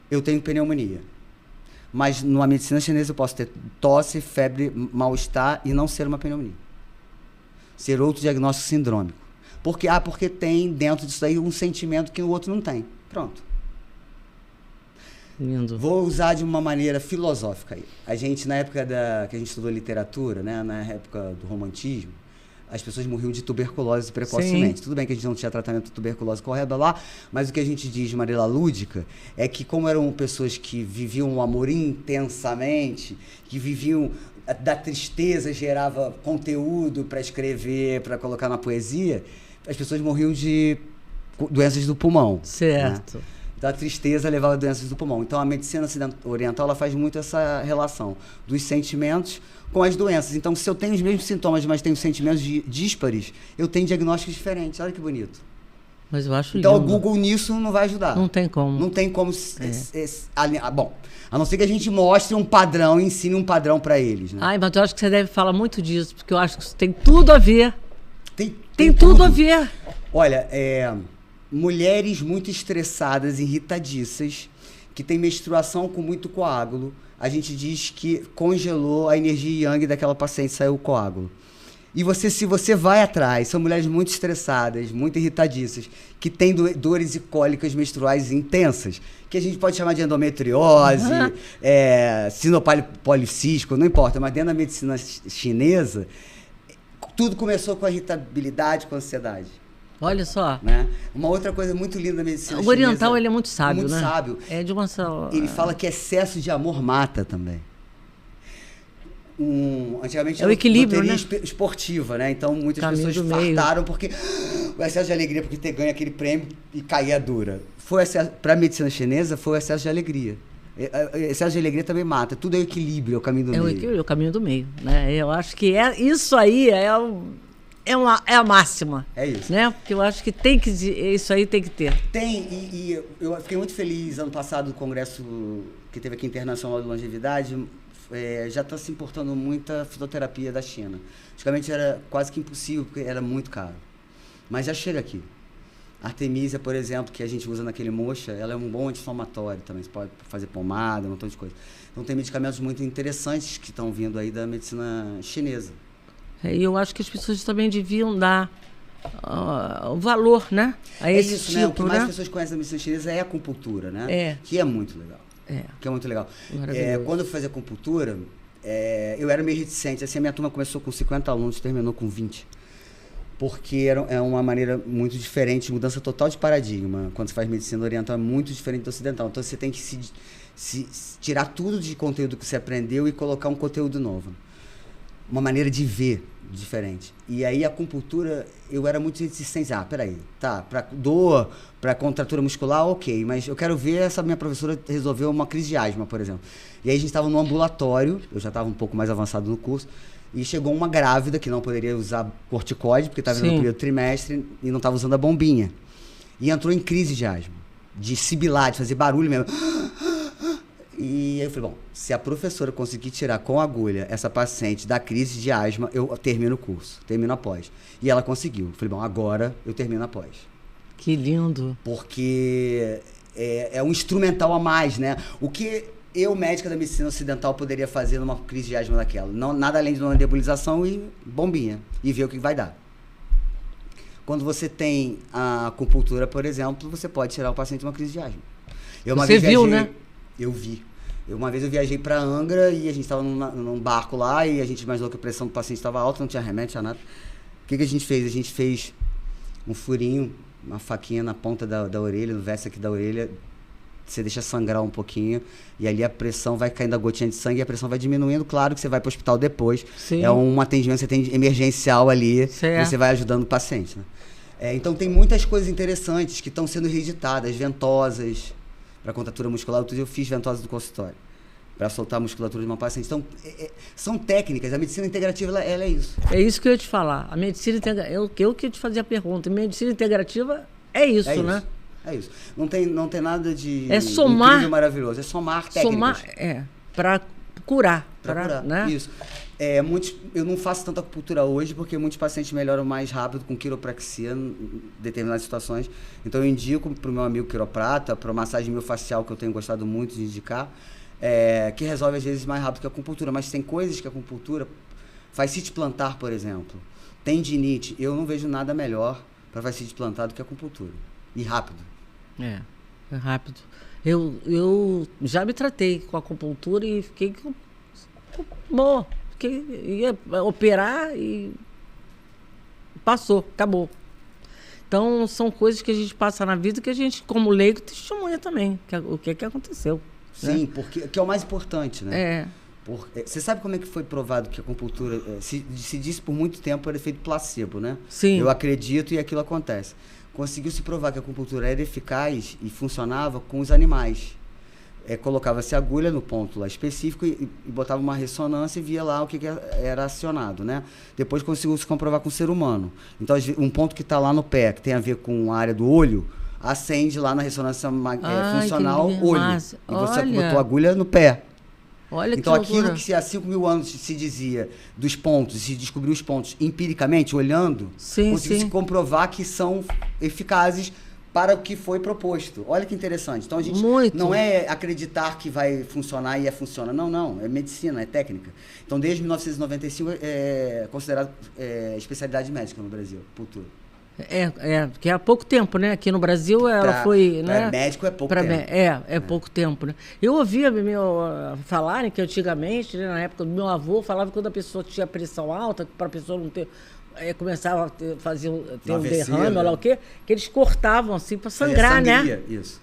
eu tenho pneumonia. Mas na medicina chinesa, eu posso ter tosse, febre, mal-estar e não ser uma pneumonia. Ser outro diagnóstico sindrômico. Porque tem dentro disso aí um sentimento que o outro não tem. Pronto. Lindo. Vou usar de uma maneira filosófica aí. A gente, na época que a gente estudou literatura, né, na época do romantismo, as pessoas morriam de tuberculose precocemente. Sim. Tudo bem que a gente não tinha tratamento de tuberculose correto lá, mas o que a gente diz de maneira lúdica é que como eram pessoas que viviam o amor intensamente, que viviam da tristeza, gerava conteúdo para escrever, para colocar na poesia, as pessoas morriam de doenças do pulmão. Certo. Né? Da tristeza levava a doenças do pulmão. Então, a medicina oriental ela faz muito essa relação dos sentimentos com as doenças. Então, se eu tenho os mesmos sintomas, mas tenho sentimentos díspares, eu tenho diagnósticos diferentes. Olha que bonito. Mas eu acho então, lindo. o Google nisso não vai ajudar. Não tem como. Não tem como... Bom, a não ser que a gente mostre um padrão, ensine um padrão para eles. Né? Ai, mas eu acho que você deve falar muito disso, porque eu acho que isso tem tudo a ver. Tem tudo tudo a ver. Olha, mulheres muito estressadas, irritadiças, que têm menstruação com muito coágulo, a gente diz que congelou a energia yang daquela paciente, saiu o coágulo. E se você vai atrás, são mulheres muito estressadas, muito irritadiças, que têm dores e cólicas menstruais intensas, que a gente pode chamar de endometriose, sinopale policístico, não importa, mas dentro da medicina chinesa, tudo começou com a irritabilidade, com a ansiedade. Olha só. Né? Uma outra coisa muito linda da medicina chinesa... O oriental, ele é muito sábio, muito né? Muito sábio. É de uma... Ele fala que excesso de amor mata também. Antigamente é o equilíbrio, né? Esportiva, né? Então muitas Caminho pessoas fartaram porque o excesso de alegria, porque ter ganho aquele prêmio e cair a dura. Para a medicina chinesa, foi o excesso de alegria. Excesso de alegria também mata. Tudo é o equilíbrio, é o caminho do meio. É o caminho do meio, né? Eu acho que isso aí é a máxima. É isso. Né? Porque eu acho que isso aí tem que ter. Tem, e eu fiquei muito feliz ano passado no congresso que teve aqui Internacional de Longevidade, já está se importando muita fitoterapia da China. Antigamente era quase que impossível, porque era muito caro. Mas já chega aqui. Artemisia, por exemplo, que a gente usa naquele mocha, ela é um bom anti-inflamatório também. Você pode fazer pomada, um montão de coisa. Então tem medicamentos muito interessantes que estão vindo aí da medicina chinesa. E eu acho que as pessoas também deviam dar o valor, né? A esse isso, tipo, né? O que mais né? pessoas conhecem da medicina chinesa é a acupuntura, né? É. Que é muito legal. Que é muito legal. Quando eu fazia acupuntura, eu era meio reticente. Assim, a minha turma começou com 50 alunos, terminou com 20. Porque é uma maneira muito diferente, mudança total de paradigma. Quando você faz medicina oriental, é muito diferente do ocidental. Então, você tem que se tirar tudo de conteúdo que você aprendeu e colocar um conteúdo novo. Uma maneira de ver diferente. E aí, a acupuntura, eu era muito reticente. Peraí, tá, para dor, para contratura muscular, ok, mas eu quero ver essa minha professora resolver uma crise de asma, por exemplo. E aí, a gente estava no ambulatório, eu já estava um pouco mais avançado no curso, e chegou uma grávida que não poderia usar corticoide, porque estava no primeiro trimestre e não estava usando a bombinha. E entrou em crise de asma, de sibilar, de fazer barulho mesmo. E aí eu falei, bom, se a professora conseguir tirar com agulha essa paciente da crise de asma, eu termino o curso, termino após. E ela conseguiu. Eu falei, bom, agora eu termino após. Que lindo. Porque é um instrumental a mais, né? O que eu, médica da medicina ocidental, poderia fazer numa crise de asma daquela? Não, nada além de uma nebulização e bombinha. E ver o que vai dar. Quando você tem a acupuntura, por exemplo, você pode tirar o paciente de uma crise de asma. Você viu, né? Eu vi. Uma vez eu viajei para Angra e a gente estava num barco lá e a gente imaginou que a pressão do paciente estava alta, não tinha remédio, não tinha nada. O que a gente fez? A gente fez um furinho, uma faquinha na ponta da orelha, no vértice aqui da orelha. Você deixa sangrar um pouquinho e ali a pressão vai caindo a gotinha de sangue e a pressão vai diminuindo. Claro que você vai para o hospital depois. Sim. É um atendimento, você tem emergencial ali, você vai ajudando o paciente. Né? Então tem muitas coisas interessantes que estão sendo reeditadas, ventosas. Para contratura muscular, outro dia eu fiz ventosa do consultório, para soltar a musculatura de uma paciente. Então, são técnicas, a medicina integrativa, ela é isso. É isso que eu ia te falar. A medicina integrativa, eu que ia te fazer a pergunta, a medicina integrativa é isso, né? É isso. Não tem nada de somar, incrível, maravilhoso, é somar técnicas. Para curar. Para curar, né? Isso. Eu não faço tanta acupuntura hoje porque muitos pacientes melhoram mais rápido com quiropraxia em determinadas situações. Então eu indico para o meu amigo quiroprata, para a massagem miofascial que eu tenho gostado muito de indicar, que resolve às vezes mais rápido que a acupuntura. Mas tem coisas que a acupuntura, fascite plantar, por exemplo, tendinite, eu não vejo nada melhor para fascite plantar do que a acupuntura. E rápido. É rápido. Eu já me tratei com a acupuntura e fiquei ia operar e passou, acabou. Então, são coisas que a gente passa na vida que a gente, como leigo, testemunha também, o que aconteceu. Sim, né? porque que é o mais importante, né? É. Você sabe como é que foi provado que a acupuntura... se disse por muito tempo era efeito placebo, né? Sim. Eu acredito e aquilo acontece. Conseguiu-se provar que a acupuntura era eficaz e funcionava com os animais. Colocava-se agulha no ponto lá específico e botava uma ressonância e via lá o que era acionado, né? Depois conseguiu-se comprovar com o ser humano. Então, um ponto que está lá no pé, que tem a ver com a área do olho, acende lá na ressonância funcional olho. Massa. E você botou a agulha no pé. Olha então, que loucura. aquilo que há 5.000 anos se dizia dos pontos, se descobriu os pontos empiricamente, olhando, conseguiu-se comprovar que são eficazes para o que foi proposto. Olha que interessante. Então, a gente não é acreditar que vai funcionar e funciona. Não. É medicina, é técnica. Então, desde 1995, é considerado especialidade médica no Brasil, acupuntura. Porque há pouco tempo, né? Aqui no Brasil ela foi... Para médico é pouco tempo. Pouco tempo, né? Eu ouvia falarem que antigamente, né, na época do meu avô, falava que quando a pessoa tinha pressão alta, para a pessoa não ter... começava a ter um derrame, ou lá o quê, que eles cortavam assim para sangrar, né? Isso.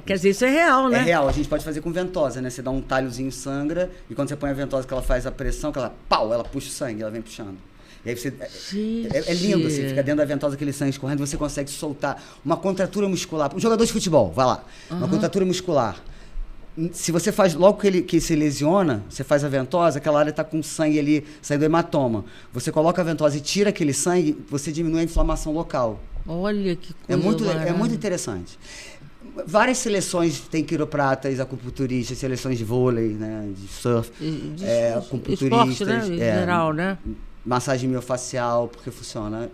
Quer dizer, isso é real, né? É real, a gente pode fazer com ventosa, né? Você dá um talhozinho, sangra, e quando você põe a ventosa que ela faz a pressão, que ela puxa o sangue, ela vem puxando. E aí você... É lindo, assim, fica dentro da ventosa aquele sangue escorrendo, você consegue soltar uma contratura muscular. Um jogador de futebol, vai lá, uma contratura muscular. Se você faz, logo que se lesiona, você faz a ventosa, aquela área está com sangue ali, saindo do hematoma. Você coloca a ventosa e tira aquele sangue, você diminui a inflamação local. Olha que coisa É muito interessante. Várias seleções tem quiropratas, acupunturistas, seleções de vôlei, né, de surf, acupunturistas. Esporte, né, em geral, né? Massagem miofacial, porque funciona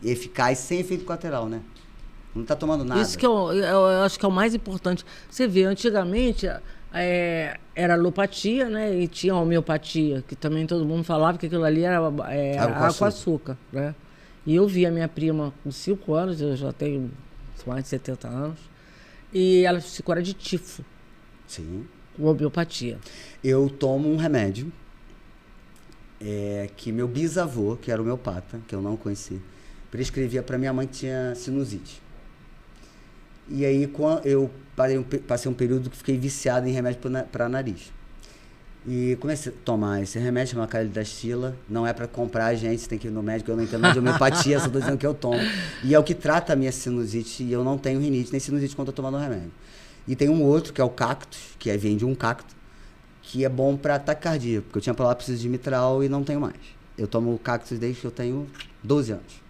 eficaz, sem efeito colateral, né? Não está tomando nada. Isso que eu acho que é o mais importante. Você vê, antigamente era alopatia, né? E tinha a homeopatia, que também todo mundo falava que aquilo ali era água com açúcar, né? E eu vi a minha prima com 5 anos, eu já tenho mais de 70 anos, e ela se cura de tifo. Sim. Com homeopatia. Eu tomo um remédio que meu bisavô, que era homeopata, que eu não conheci, prescrevia para minha mãe que tinha sinusite. E aí eu passei um período que fiquei viciado em remédio para nariz. E comecei a tomar esse remédio, chama Calidastila. Não é para comprar, gente, você tem que ir no médico. Eu não entendo nada de homeopatia, só estou dizendo que eu tomo. E é o que trata a minha sinusite. E eu não tenho rinite nem sinusite quando estou tomando o remédio. E tem um outro, que é o cactus, que vem de um cacto, que é bom para ataque cardíaco. Porque eu tinha prolapso de mitral e não tenho mais. Eu tomo o cactus desde que eu tenho 12 anos.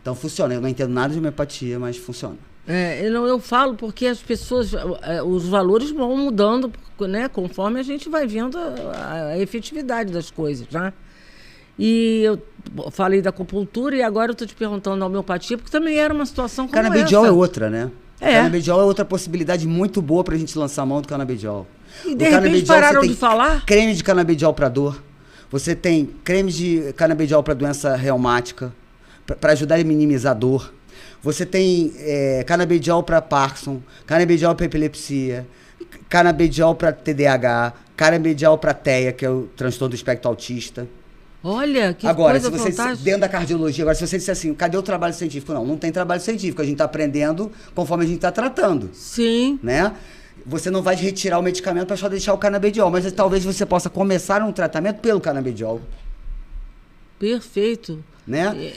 Então funciona. Eu não entendo nada de homeopatia, mas funciona. Eu falo porque as pessoas, os valores vão mudando, né, conforme a gente vai vendo a efetividade das coisas, né? E eu falei da acupuntura e agora eu estou te perguntando da homeopatia, porque também era uma situação como canabidiol essa. É outra, né? Canabidiol é outra possibilidade muito boa para a gente lançar a mão do canabidiol. E de repente pararam de falar? Creme de canabidiol para dor. Você tem creme de canabidiol para doença reumática, para ajudar a minimizar a dor. Você tem canabidiol para Parkinson, canabidiol para epilepsia, canabidiol para TDAH, canabidiol para TEA, que é o transtorno do espectro autista. Olha, que agora, coisa fantástica. Dentro da cardiologia, agora se você disser assim, cadê o trabalho científico? Não tem trabalho científico, a gente está aprendendo conforme a gente está tratando. Sim. Né? Você não vai retirar o medicamento para só deixar o canabidiol, mas talvez você possa começar um tratamento pelo canabidiol. Perfeito. Né?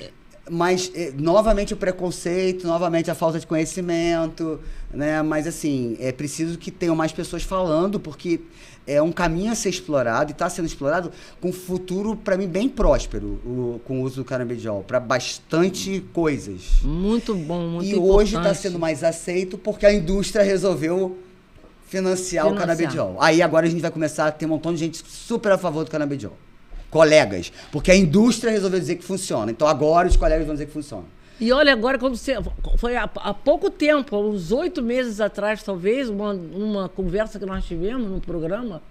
Mas, novamente, o preconceito, novamente a falta de conhecimento, né? Mas, assim, é preciso que tenham mais pessoas falando, porque é um caminho a ser explorado e está sendo explorado com um futuro, para mim, bem próspero, com o uso do canabidiol, para bastante coisas. Muito bom, muito importante. E hoje está sendo mais aceito porque a indústria resolveu financiar o canabidiol. Aí, agora, a gente vai começar a ter um montão de gente super a favor do canabidiol. Colegas, porque a indústria resolveu dizer que funciona. Então agora os colegas vão dizer que funciona. E olha, agora, quando você. Foi há pouco tempo, uns 8 meses atrás, talvez, uma conversa que nós tivemos no programa,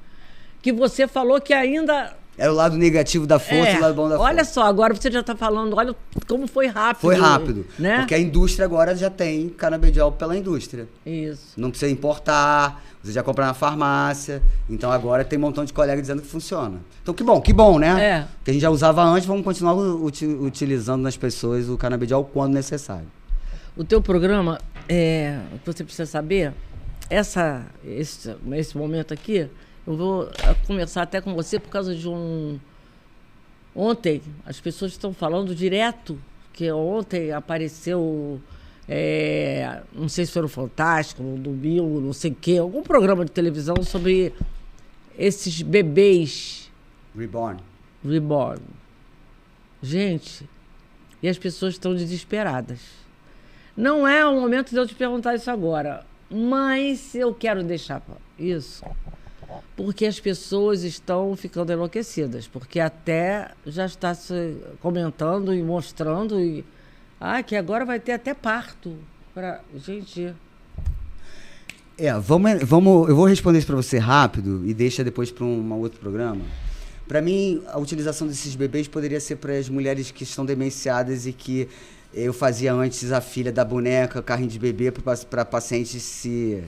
que você falou que ainda É o lado negativo da força e o lado bom da força. Olha só, agora você já está falando, olha como foi rápido. Foi rápido, né? Porque a indústria agora já tem canabidiol pela indústria. Isso. Não precisa importar, você já compra na farmácia. Então agora tem um montão de colega dizendo que funciona. Então que bom, né? Que a gente já usava antes, vamos continuar utilizando nas pessoas o canabidiol quando necessário. O teu programa, o que você precisa saber, esse momento aqui, eu vou conversar até com você por causa de Ontem, as pessoas estão falando direto, que ontem apareceu, não sei se foi no Fantástico, no Domingo, não sei o quê, algum programa de televisão sobre esses bebês... Reborn. Gente, e as pessoas estão desesperadas. Não é o momento de eu te perguntar isso agora, mas eu quero deixar isso... Porque as pessoas estão ficando enlouquecidas, porque até já está se comentando e mostrando que agora vai ter até parto. Gente... eu vou responder isso para você rápido e deixa depois para um outro programa. Para mim, a utilização desses bebês poderia ser para as mulheres que estão demenciadas e que eu fazia antes a filha da boneca, carrinho de bebê, para pacientes se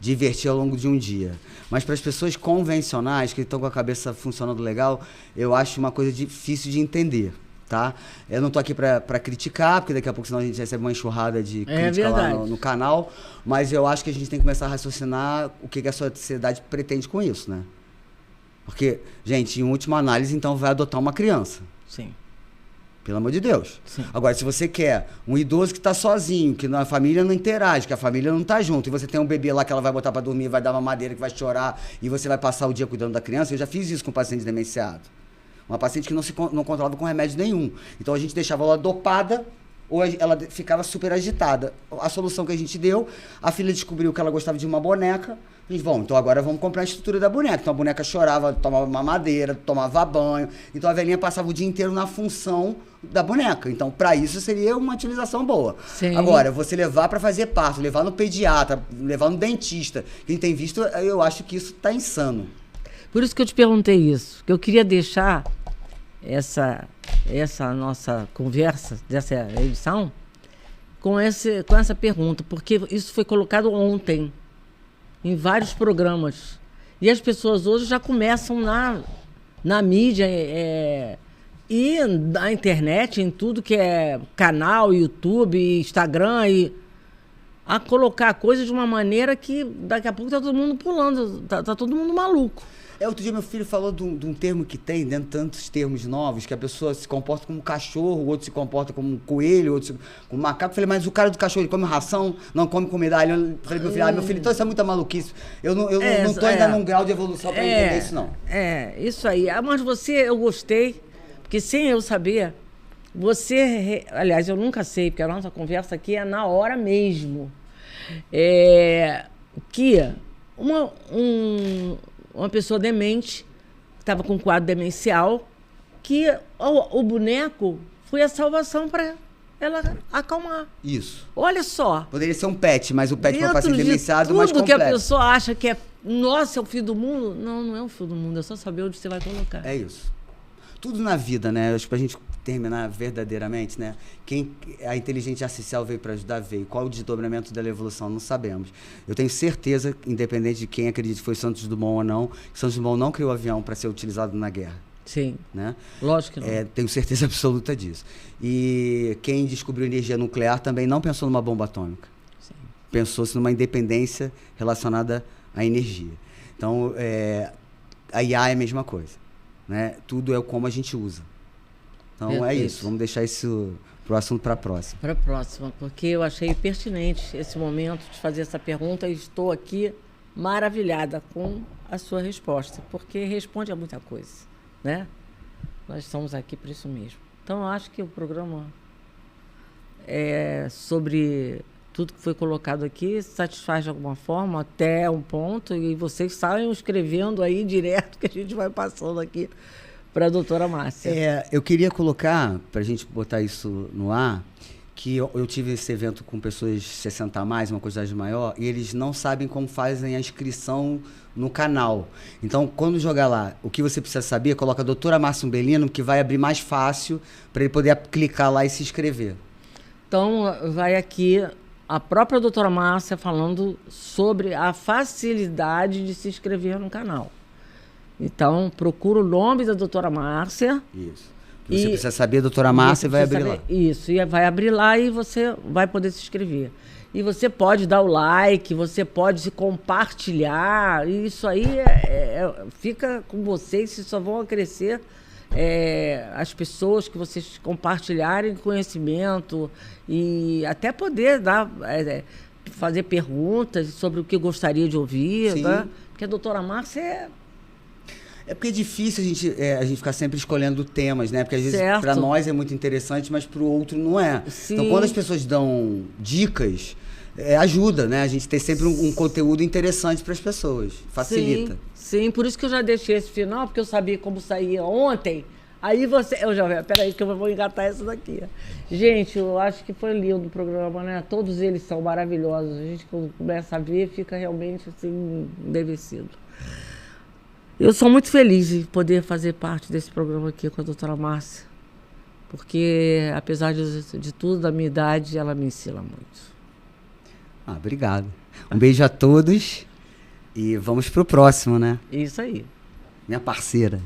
divertir ao longo de um dia. Mas para as pessoas convencionais, que estão com a cabeça funcionando legal, eu acho uma coisa difícil de entender, tá? Eu não estou aqui para criticar, porque daqui a pouco senão a gente recebe uma enxurrada de crítica lá no canal, mas eu acho que a gente tem que começar a raciocinar o que a sociedade pretende com isso, né? Porque, gente, em última análise, então, vai adotar uma criança. Sim. Pelo amor de Deus. Sim. Agora, se você quer um idoso que está sozinho, que a família não interage, que a família não está junto, e você tem um bebê lá que ela vai botar para dormir, vai dar uma madeira, que vai chorar, e você vai passar o dia cuidando da criança, eu já fiz isso com um paciente demenciado. Uma paciente que não controlava com remédio nenhum. Então, a gente deixava ela dopada, ou ela ficava super agitada. A solução que a gente deu, a filha descobriu que ela gostava de uma boneca. A gente, então agora vamos comprar a estrutura da boneca. Então a boneca chorava, tomava mamadeira, tomava banho. Então a velhinha passava o dia inteiro na função da boneca. Então para isso seria uma utilização boa. Sim. Agora, você levar para fazer parto, levar no pediatra, levar no dentista, quem tem visto, eu acho que isso tá insano. Por isso que eu te perguntei isso, que eu queria deixar essa nossa conversa, dessa edição, com essa pergunta, porque isso foi colocado ontem em vários programas. E as pessoas hoje já começam na mídia e na internet, em tudo que é canal, YouTube, Instagram, a colocar a coisa de uma maneira que daqui a pouco tá todo mundo pulando, tá todo mundo maluco. Outro dia meu filho falou de um termo que tem, dentro de tantos termos novos, que a pessoa se comporta como um cachorro, o outro se comporta como um coelho, o outro como um macaco. Eu falei, mas o cara do cachorro, ele come ração, não come comida. Aí eu falei pro meu filho, então isso é muita maluquice. Eu não tô ainda num grau de evolução para entender isso, não. Isso aí. Mas eu gostei, porque sem eu saber, aliás, eu nunca sei, porque a nossa conversa aqui é na hora mesmo. Que uma pessoa demente, que estava com um quadro demencial, que o boneco foi a salvação para ela acalmar. Isso. Olha só. Poderia ser um pet, mas o pet para paciente demenciado mais tudo complexo. Que a pessoa acha que é o fim do mundo, não é o fim do mundo, é só saber onde você vai colocar. É isso. Tudo na vida, né? Acho que pra gente terminar verdadeiramente, né? A inteligência artificial veio para ajudar, veio. Qual o desdobramento da evolução? Não sabemos. Eu tenho certeza, independente de quem acredita que foi Santos Dumont ou não, que Santos Dumont não criou avião para ser utilizado na guerra. Sim. Né? Lógico que não. Tenho certeza absoluta disso. E quem descobriu energia nuclear também não pensou numa bomba atômica. Sim. Pensou-se numa independência relacionada à energia. Então, a IA é a mesma coisa. Né? Tudo é como a gente usa. Então Perfeito. É isso, vamos deixar isso pro assunto para a próxima. Para a próxima, porque eu achei pertinente esse momento de fazer essa pergunta e estou aqui maravilhada com a sua resposta, porque responde a muita coisa, né? Nós estamos aqui por isso mesmo. Então eu acho que o programa sobre tudo que foi colocado aqui satisfaz de alguma forma até um ponto, e vocês saem escrevendo aí direto que a gente vai passando aqui para a doutora Márcia. Eu queria colocar, para a gente botar isso no ar, que eu tive esse evento com pessoas 60 a mais, uma quantidade maior, e eles não sabem como fazem a inscrição no canal. Então, quando jogar lá, o que você precisa saber, coloca a doutora Márcia Umbelino, que vai abrir mais fácil para ele poder clicar lá e se inscrever. Então, vai aqui a própria doutora Márcia falando sobre a facilidade de se inscrever no canal. Então, procura o nome da doutora Márcia. Isso. Você precisa saber, doutora Márcia, vai abrir lá. Isso, e vai abrir lá e você vai poder se inscrever. E você pode dar o like, você pode se compartilhar, e isso aí fica com vocês, vocês só vão crescer as pessoas que vocês compartilharem conhecimento e até poder fazer perguntas sobre o que gostaria de ouvir, né? Porque a doutora Márcia É porque é difícil a gente ficar sempre escolhendo temas, né? Porque às vezes para nós é muito interessante, mas para o outro não é. Sim. Então, quando as pessoas dão dicas, ajuda, né? A gente ter sempre um conteúdo interessante para as pessoas. Facilita. Sim, por isso que eu já deixei esse final, porque eu sabia como saía ontem. Aí eu já... Peraí que eu vou engatar essa daqui. Gente, eu acho que foi lindo o programa, né? Todos eles são maravilhosos. A gente, quando começa a ver, fica realmente assim, embevecido. Eu sou muito feliz de poder fazer parte desse programa aqui com a doutora Márcia, porque, apesar de tudo, da minha idade, ela me ensina muito. Obrigado. Um beijo a todos e vamos pro próximo, né? Isso aí. Minha parceira.